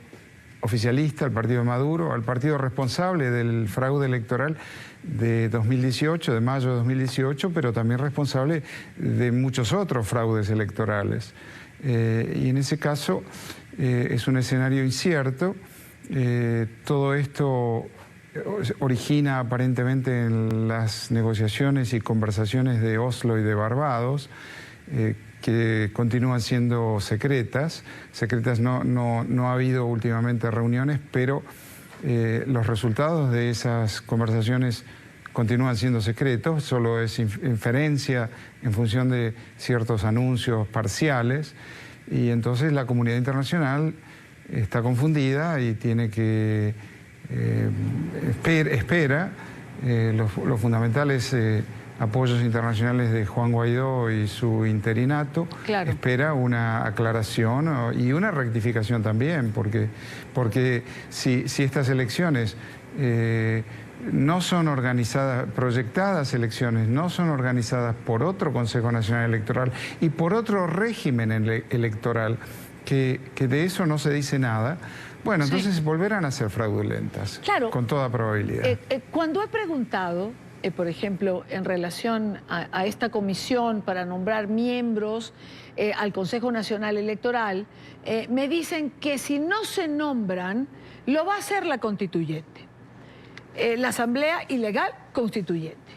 [SPEAKER 23] oficialista, al partido de Maduro, al partido responsable del fraude electoral de 2018, de mayo de 2018, pero también responsable de muchos otros fraudes electorales. Y en ese caso es un escenario incierto. Todo esto origina aparentemente en las negociaciones y conversaciones de Oslo y de Barbados, que continúan siendo secretas. No ha habido últimamente reuniones, pero los resultados de esas conversaciones continúan siendo secretos, solo es inferencia en función de ciertos anuncios parciales, y entonces la comunidad internacional está confundida y tiene que espera los fundamentales apoyos internacionales de Juan Guaidó y su interinato. Claro. Espera una aclaración y una rectificación también, porque si estas elecciones no son organizadas, proyectadas elecciones, no son organizadas por otro Consejo Nacional Electoral y por otro régimen electoral, que de eso no se dice nada, bueno, entonces volverán a ser fraudulentas, claro, con toda probabilidad.
[SPEAKER 2] Cuando he preguntado, por ejemplo, en relación a esta comisión para nombrar miembros al Consejo Nacional Electoral, me dicen que si no se nombran, lo va a hacer la constituyente, la Asamblea Ilegal Constituyente.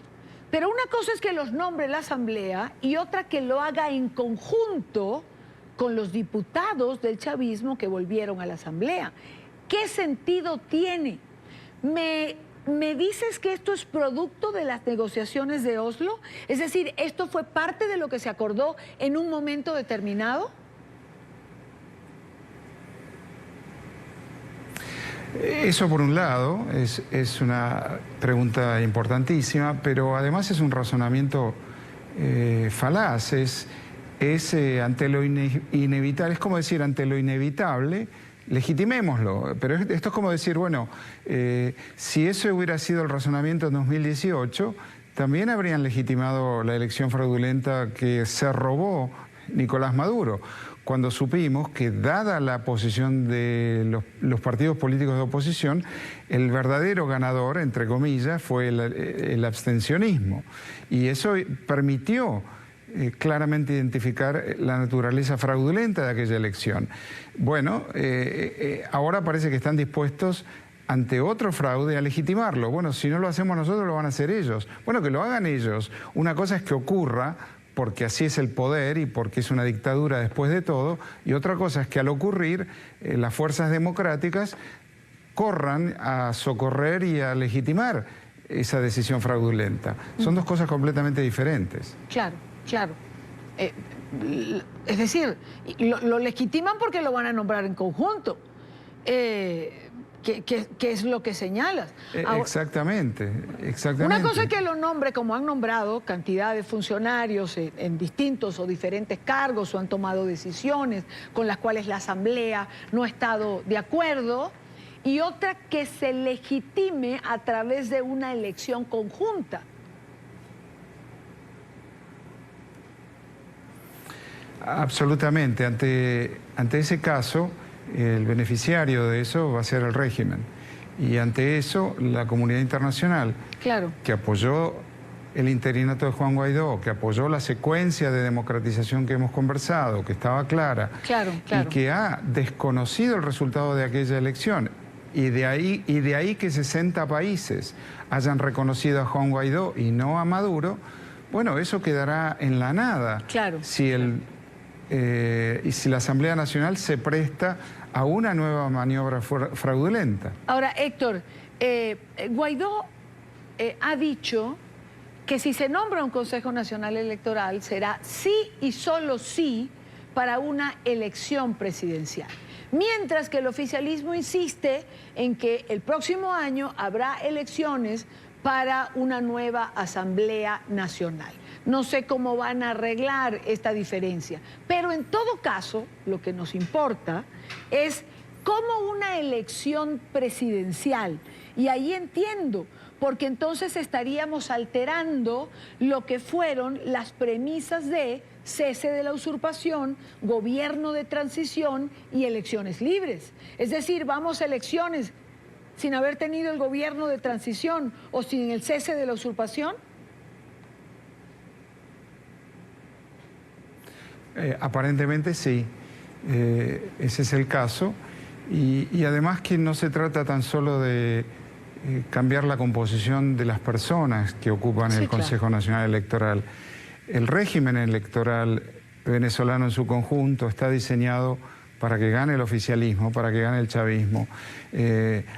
[SPEAKER 2] Pero una cosa es que los nombre la Asamblea y otra que lo haga en conjunto con los diputados del chavismo que volvieron a la Asamblea. ¿Qué sentido tiene? ¿Me dices que esto es producto de las negociaciones de Oslo? Es decir, ¿esto fue parte de lo que se acordó en un momento determinado?
[SPEAKER 23] Eso por un lado es una pregunta importantísima, pero además es un razonamiento falaz, es ante lo inevitable, es como decir, ante lo inevitable, legitimémoslo. Pero esto es como decir, bueno, si eso hubiera sido el razonamiento en 2018, también habrían legitimado la elección fraudulenta que se robó Nicolás Maduro, cuando supimos que, dada la posición de los partidos políticos de oposición, el verdadero ganador, entre comillas, fue el abstencionismo. Y eso permitió claramente identificar la naturaleza fraudulenta de aquella elección. Bueno, ahora parece que están dispuestos ante otro fraude a legitimarlo. Bueno, si no lo hacemos nosotros, lo van a hacer ellos. Bueno, que lo hagan ellos. Una cosa es que ocurra, porque así es el poder y porque es una dictadura después de todo, y otra cosa es que al ocurrir las fuerzas democráticas corran a socorrer y a legitimar esa decisión fraudulenta. Son dos cosas completamente diferentes.
[SPEAKER 2] Claro. Claro, es decir, lo legitiman porque lo van a nombrar en conjunto. que es lo que señalas. Ahora,
[SPEAKER 23] exactamente.
[SPEAKER 2] una cosa es que lo nombre, como han nombrado, cantidad de funcionarios en distintos o diferentes cargos o han tomado decisiones con las cuales la Asamblea no ha estado de acuerdo, y otra que se legitime a través de una elección conjunta.
[SPEAKER 23] Absolutamente. Ante ese caso, el beneficiario de eso va a ser el régimen. Y ante eso, la comunidad internacional,
[SPEAKER 2] claro,
[SPEAKER 23] que apoyó el interinato de Juan Guaidó, que apoyó la secuencia de democratización que hemos conversado, que estaba clara,
[SPEAKER 2] claro.
[SPEAKER 23] y que ha desconocido el resultado de aquella elección. Y de ahí que 60 países hayan reconocido a Juan Guaidó y no a Maduro, bueno, eso quedará en la nada.
[SPEAKER 2] Claro.
[SPEAKER 23] Y si la Asamblea Nacional se presta a una nueva maniobra fraudulenta.
[SPEAKER 2] Ahora, Héctor, Guaidó ha dicho que si se nombra un Consejo Nacional Electoral será sí y solo sí para una elección presidencial. Mientras que el oficialismo insiste en que el próximo año habrá elecciones para una nueva Asamblea Nacional. No sé cómo van a arreglar esta diferencia, pero en todo caso, lo que nos importa es cómo una elección presidencial, y ahí entiendo, porque entonces estaríamos alterando lo que fueron las premisas de cese de la usurpación, gobierno de transición y elecciones libres. Es decir, vamos a elecciones sin haber tenido el gobierno de transición o sin el cese de la usurpación.
[SPEAKER 23] Aparentemente sí, ese es el caso. Y además que no se trata tan solo de cambiar la composición de las personas que ocupan el Consejo Nacional Electoral. El régimen electoral venezolano en su conjunto está diseñado para que gane el oficialismo, para que gane el chavismo.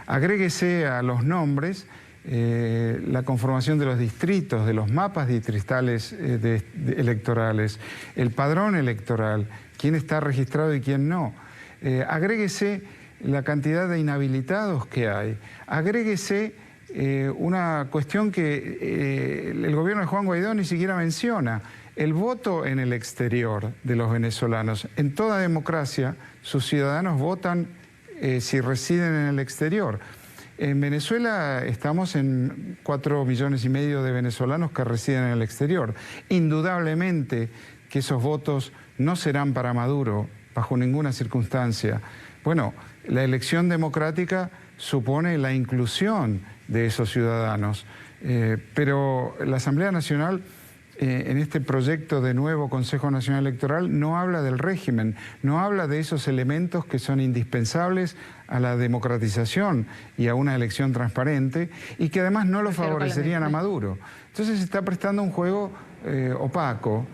[SPEAKER 23] Agréguese a los nombres la conformación de los distritos, de los mapas distritales electorales, el padrón electoral, quién está registrado y quién no. Agréguese la cantidad de inhabilitados que hay. Agréguese una cuestión que el gobierno de Juan Guaidó ni siquiera menciona, el voto en el exterior de los venezolanos. En toda democracia, sus ciudadanos votan si residen en el exterior. En Venezuela estamos en 4,5 millones de venezolanos que residen en el exterior. Indudablemente que esos votos no serán para Maduro bajo ninguna circunstancia. Bueno, la elección democrática supone la inclusión de esos ciudadanos, pero la Asamblea Nacional en este proyecto de nuevo Consejo Nacional Electoral no habla del régimen, no habla de esos elementos que son indispensables a la democratización y a una elección transparente y que además no lo favorecerían a Maduro. Entonces se está prestando un juego opaco,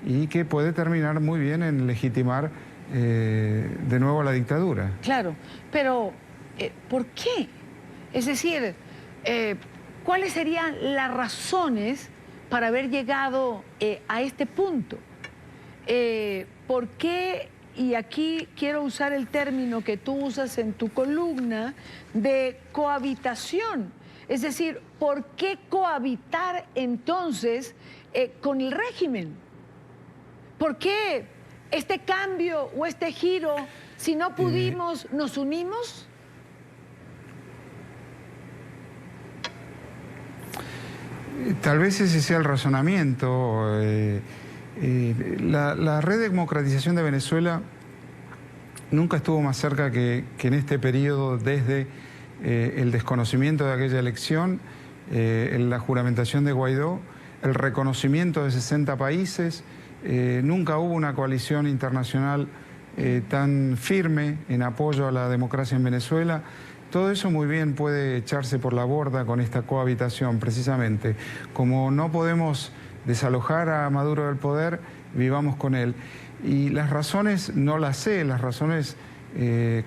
[SPEAKER 23] y que puede terminar muy bien en legitimar de nuevo la dictadura.
[SPEAKER 2] Claro, pero ¿por qué? Es decir, ¿cuáles serían las razones para haber llegado a este punto? ¿Por qué? Y aquí quiero usar el término que tú usas en tu columna de cohabitación. Es decir, ¿por qué cohabitar entonces con el régimen? ¿Por qué este cambio o este giro, si no pudimos, nos unimos?
[SPEAKER 23] Tal vez ese sea el razonamiento. La red de democratización de Venezuela nunca estuvo más cerca que en este periodo desde el desconocimiento de aquella elección, la juramentación de Guaidó, el reconocimiento de 60 países. Nunca hubo una coalición internacional tan firme en apoyo a la democracia en Venezuela. Todo eso muy bien puede echarse por la borda con esta cohabitación, precisamente. Como no podemos desalojar a Maduro del poder, vivamos con él. Y las razones no las sé, las razones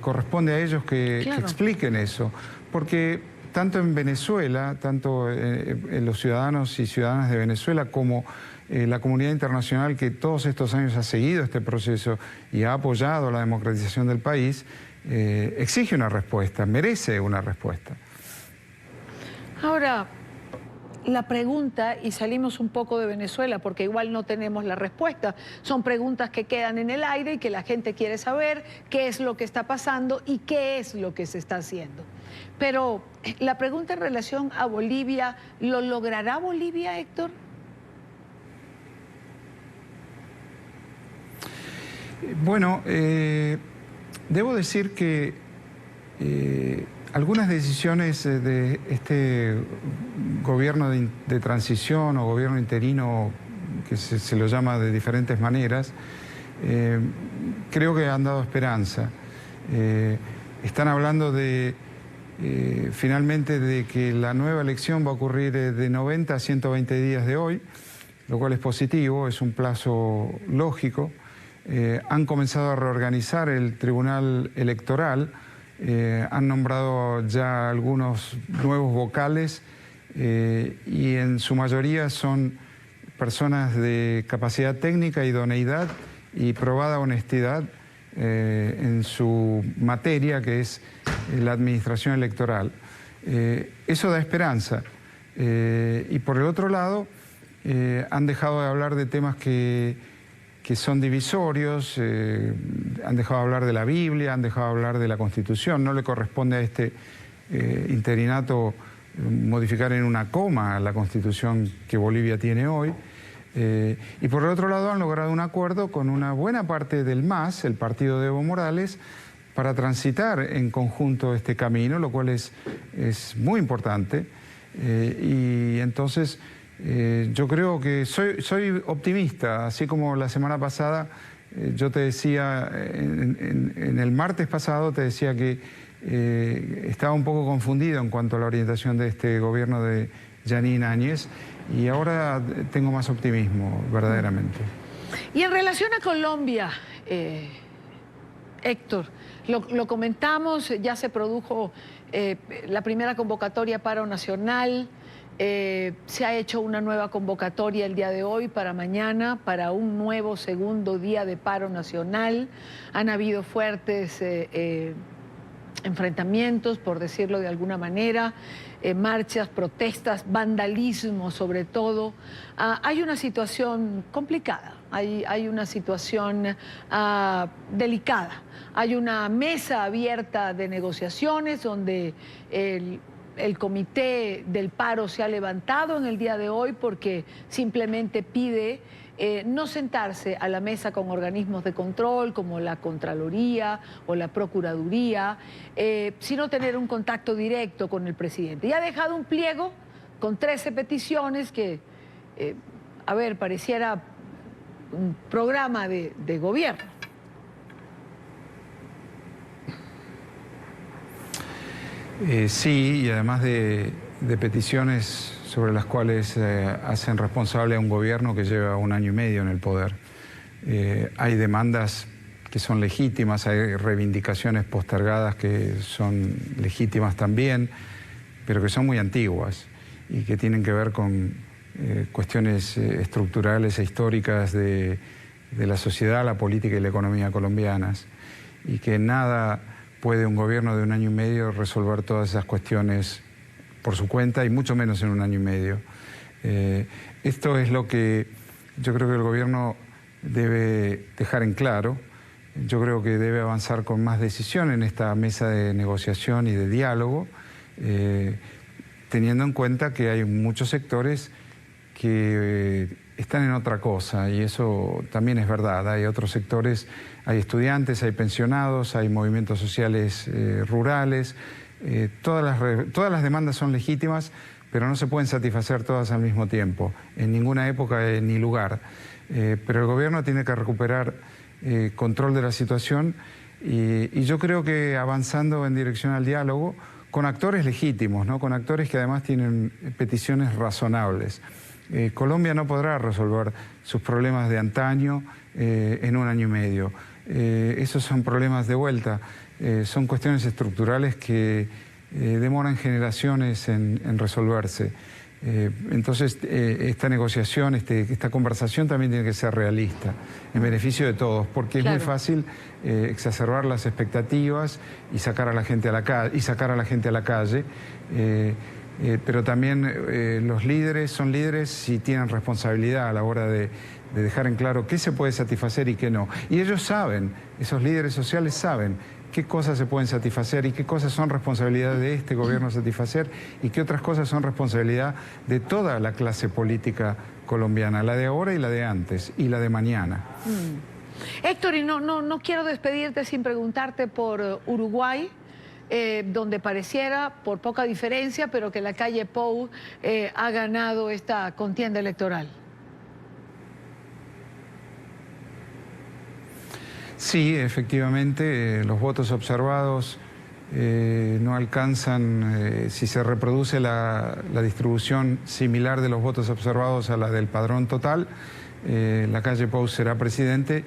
[SPEAKER 23] corresponde a ellos que expliquen eso. Porque tanto en Venezuela, tanto en los ciudadanos y ciudadanas de Venezuela como la comunidad internacional que todos estos años ha seguido este proceso y ha apoyado la democratización del país, exige una respuesta, merece una respuesta.
[SPEAKER 2] Ahora, la pregunta, y salimos un poco de Venezuela porque igual no tenemos la respuesta, son preguntas que quedan en el aire y que la gente quiere saber qué es lo que está pasando y qué es lo que se está haciendo. Pero la pregunta en relación a Bolivia, ¿lo logrará Bolivia, Héctor?
[SPEAKER 23] Bueno, debo decir que algunas decisiones de este gobierno de transición o gobierno interino, que se lo llama de diferentes maneras, creo que han dado esperanza. Están hablando de finalmente de que la nueva elección va a ocurrir de 90 a 120 días de hoy, lo cual es positivo, es un plazo lógico. Han comenzado a reorganizar el Tribunal Electoral, han nombrado ya algunos nuevos vocales y en su mayoría son personas de capacidad técnica, idoneidad y probada honestidad en su materia, que es la administración electoral. Eso da esperanza. Y por el otro lado, han dejado de hablar de temas que son divisorios, han dejado de hablar de la Biblia, han dejado de hablar de la Constitución. No le corresponde a este interinato modificar en una coma la Constitución que Bolivia tiene hoy. Y por el otro lado han logrado un acuerdo con una buena parte del MAS, el partido de Evo Morales, para transitar en conjunto este camino, lo cual es muy importante. Y entonces yo creo que soy optimista, así como la semana pasada yo te decía, en el martes pasado te decía que estaba un poco confundido en cuanto a la orientación de este gobierno de Yanine Áñez, y ahora tengo más optimismo, verdaderamente.
[SPEAKER 2] Y en relación a Colombia, Héctor, lo comentamos, ya se produjo la primera convocatoria a paro nacional, se ha hecho una nueva convocatoria el día de hoy para mañana, para un nuevo segundo día de paro nacional. Han habido fuertes enfrentamientos, por decirlo de alguna manera, marchas, protestas, vandalismo sobre todo. Hay una situación complicada, hay una situación delicada. Hay una mesa abierta de negociaciones donde el comité del paro se ha levantado en el día de hoy porque simplemente pide no sentarse a la mesa con organismos de control como la Contraloría o la Procuraduría, sino tener un contacto directo con el presidente. Y ha dejado un pliego con 13 peticiones que, pareciera un programa de gobierno.
[SPEAKER 23] Sí, y además de peticiones sobre las cuales hacen responsable a un gobierno que lleva 1 año y medio en el poder. Hay demandas que son legítimas, hay reivindicaciones postergadas que son legítimas también, pero que son muy antiguas y que tienen que ver con cuestiones estructurales e históricas de la sociedad, la política y la economía colombianas, y que nada puede un gobierno de 1 año y medio resolver todas esas cuestiones por su cuenta, y mucho menos en 1 año y medio. Esto es lo que yo creo que el gobierno debe dejar en claro. Yo creo que debe avanzar con más decisión en esta mesa de negociación y de diálogo, teniendo en cuenta que hay muchos sectores que están en otra cosa, y eso también es verdad. Hay otros sectores, hay estudiantes, hay pensionados, hay movimientos sociales rurales. Todas las demandas son legítimas, pero no se pueden satisfacer todas al mismo tiempo, en ninguna época ni lugar. Pero el gobierno tiene que recuperar control de la situación, y yo creo que avanzando en dirección al diálogo con actores legítimos, ¿no? Con actores que además tienen peticiones razonables. Colombia no podrá resolver sus problemas de antaño en 1 año y medio. Esos son problemas de vuelta, son cuestiones estructurales que demoran generaciones en resolverse. Entonces, esta negociación, esta conversación también tiene que ser realista, en beneficio de todos, porque es muy fácil exacerbar las expectativas y sacar a la gente a la calle, pero también los líderes son líderes si tienen responsabilidad a la hora de dejar en claro qué se puede satisfacer y qué no. Y ellos saben, esos líderes sociales saben qué cosas se pueden satisfacer y qué cosas son responsabilidad de este gobierno satisfacer y qué otras cosas son responsabilidad de toda la clase política colombiana, la de ahora y la de antes y la de mañana.
[SPEAKER 2] Héctor, y no quiero despedirte sin preguntarte por Uruguay, donde pareciera, por poca diferencia, pero que la calle Pou ha ganado esta contienda electoral.
[SPEAKER 23] Sí, efectivamente, los votos observados no alcanzan, si se reproduce la distribución similar de los votos observados a la del padrón total, la calle Pou será presidente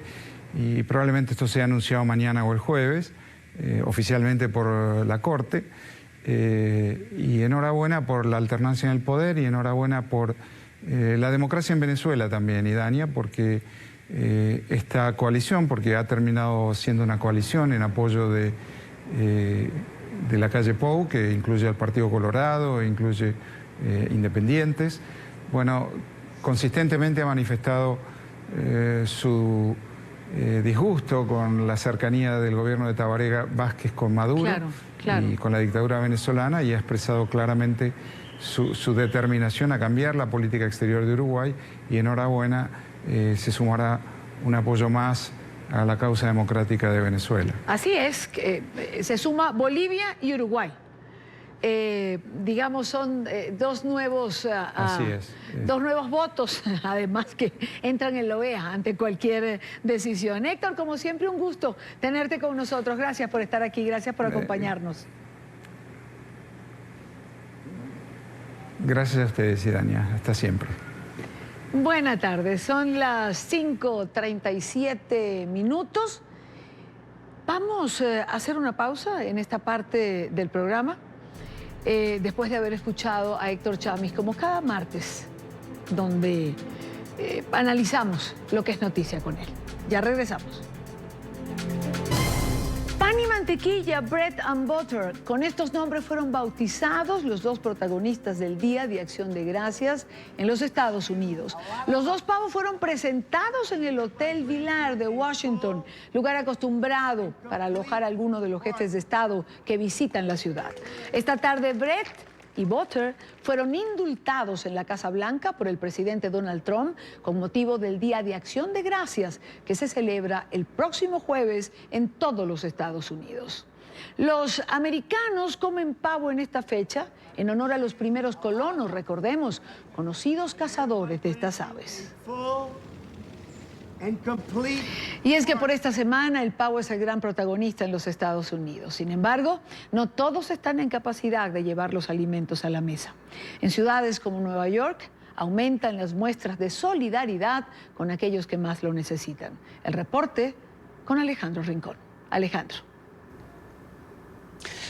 [SPEAKER 23] y probablemente esto sea anunciado mañana o el jueves, oficialmente por la Corte. Y enhorabuena por la alternancia en el poder y enhorabuena por la democracia en Venezuela también, y Dania, porque esta coalición, porque ha terminado siendo una coalición en apoyo de la calle Pou, que incluye al Partido Colorado, incluye independientes. Bueno, consistentemente ha manifestado su disgusto con la cercanía del gobierno de Tabaré Vázquez con Maduro y con la dictadura venezolana, y ha expresado claramente su determinación a cambiar la política exterior de Uruguay, y enhorabuena, se sumará un apoyo más a la causa democrática de Venezuela.
[SPEAKER 2] Así es, se suma Bolivia y Uruguay. Digamos, son dos nuevos votos, además, que entran en la OEA ante cualquier decisión. Héctor, como siempre, un gusto tenerte con nosotros. Gracias por estar aquí, gracias por acompañarnos.
[SPEAKER 23] Gracias a ustedes, Idania. Hasta siempre.
[SPEAKER 2] Buenas tardes, son las 5:37 minutos. Vamos a hacer una pausa en esta parte del programa, después de haber escuchado a Héctor Chamiz, como cada martes, donde analizamos lo que es noticia con él. Ya regresamos. Pan y mantequilla, bread and butter. Con estos nombres fueron bautizados los dos protagonistas del Día de Acción de Gracias en los Estados Unidos. Los dos pavos fueron presentados en el Hotel Vilar de Washington, lugar acostumbrado para alojar a algunos de los jefes de Estado que visitan la ciudad. Esta tarde, bread y butter fueron indultados en la Casa Blanca por el presidente Donald Trump con motivo del Día de Acción de Gracias que se celebra el próximo jueves en todos los Estados Unidos. Los americanos comen pavo en esta fecha en honor a los primeros colonos, recordemos, conocidos cazadores de estas aves. Y es que por esta semana el pavo es el gran protagonista en los Estados Unidos. Sin embargo, no todos están en capacidad de llevar los alimentos a la mesa. En ciudades como Nueva York aumentan las muestras de solidaridad con aquellos que más lo necesitan. El reporte con Alejandro Rincón. Alejandro.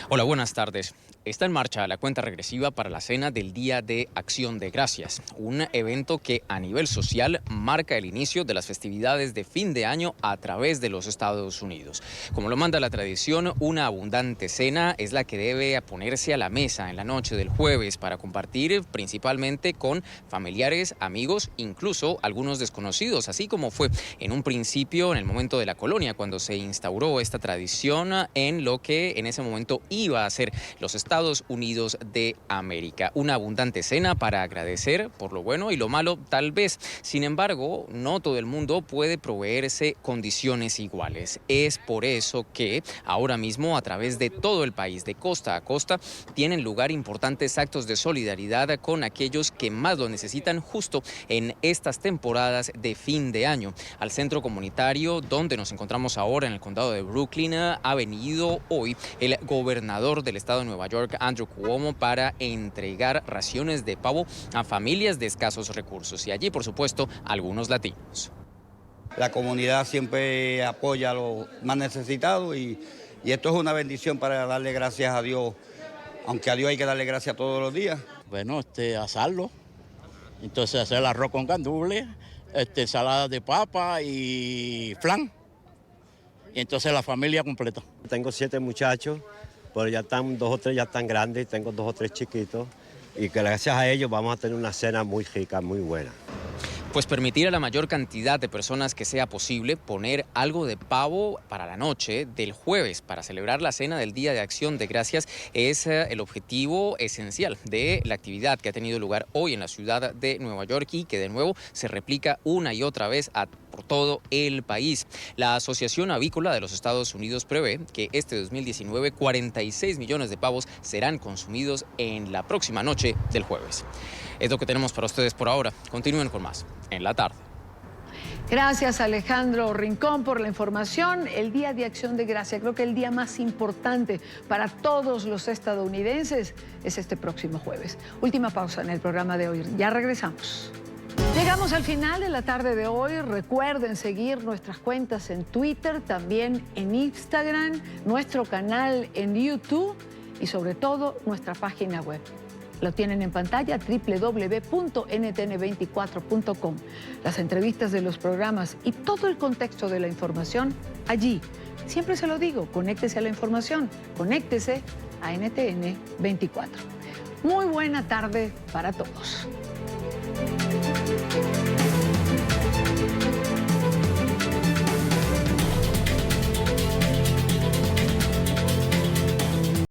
[SPEAKER 1] Hola, buenas tardes. Está en marcha la cuenta regresiva para la cena del Día de Acción de Gracias, un evento que a nivel social marca el inicio de las festividades de fin de año a través de los Estados Unidos. Como lo manda la tradición, una abundante cena es la que debe ponerse a la mesa en la noche del jueves para compartir principalmente con familiares, amigos, incluso algunos desconocidos, así como fue en un principio en el momento de la colonia cuando se instauró esta tradición en lo que en ese momento iba a ser los Estados Unidos de América. Una abundante cena para agradecer por lo bueno y lo malo, tal vez. Sin embargo, no todo el mundo puede proveerse condiciones iguales. Es por eso que ahora mismo, a través de todo el país, de costa a costa, tienen lugar importantes actos de solidaridad con aquellos que más lo necesitan justo en estas temporadas de fin de año. Al centro comunitario donde nos encontramos ahora, en el condado de Brooklyn, ha venido hoy el gobernador del estado de Nueva York, Andrew Cuomo, para entregar raciones de pavo a familias de escasos recursos y allí, por supuesto, algunos latinos.
[SPEAKER 5] La comunidad siempre apoya a los más necesitados y esto es una bendición para darle gracias a Dios, aunque a Dios hay que darle gracias todos los días.
[SPEAKER 4] Bueno, asarlo. Entonces hacer el arroz con gandules, ensalada de papa y flan. Y entonces la familia completa.
[SPEAKER 6] Tengo 7 muchachos, pero ya están 2 o 3 ya están grandes, tengo 2 o 3 chiquitos. Y que gracias a ellos vamos a tener una cena muy rica, muy buena.
[SPEAKER 1] Pues permitir a la mayor cantidad de personas que sea posible poner algo de pavo para la noche del jueves para celebrar la cena del Día de Acción de Gracias es el objetivo esencial de la actividad que ha tenido lugar hoy en la ciudad de Nueva York y que de nuevo se replica una y otra vez por todo el país. La Asociación Avícola de los Estados Unidos prevé que este 2019 46 millones de pavos serán consumidos en la próxima noche del jueves. Es lo que tenemos para ustedes por ahora. Continúen con más en la tarde.
[SPEAKER 2] Gracias, Alejandro Rincón, por la información. El Día de Acción de Gracias, creo que el día más importante para todos los estadounidenses es este próximo jueves. Última pausa en el programa de hoy. Ya regresamos. Llegamos al final de la tarde de hoy. Recuerden seguir nuestras cuentas en Twitter, también en Instagram, nuestro canal en YouTube y sobre todo nuestra página web. Lo tienen en pantalla, www.ntn24.com. Las entrevistas de los programas y todo el contexto de la información allí. Siempre se lo digo, conéctese a la información, conéctese a NTN 24. Muy buena tarde para todos.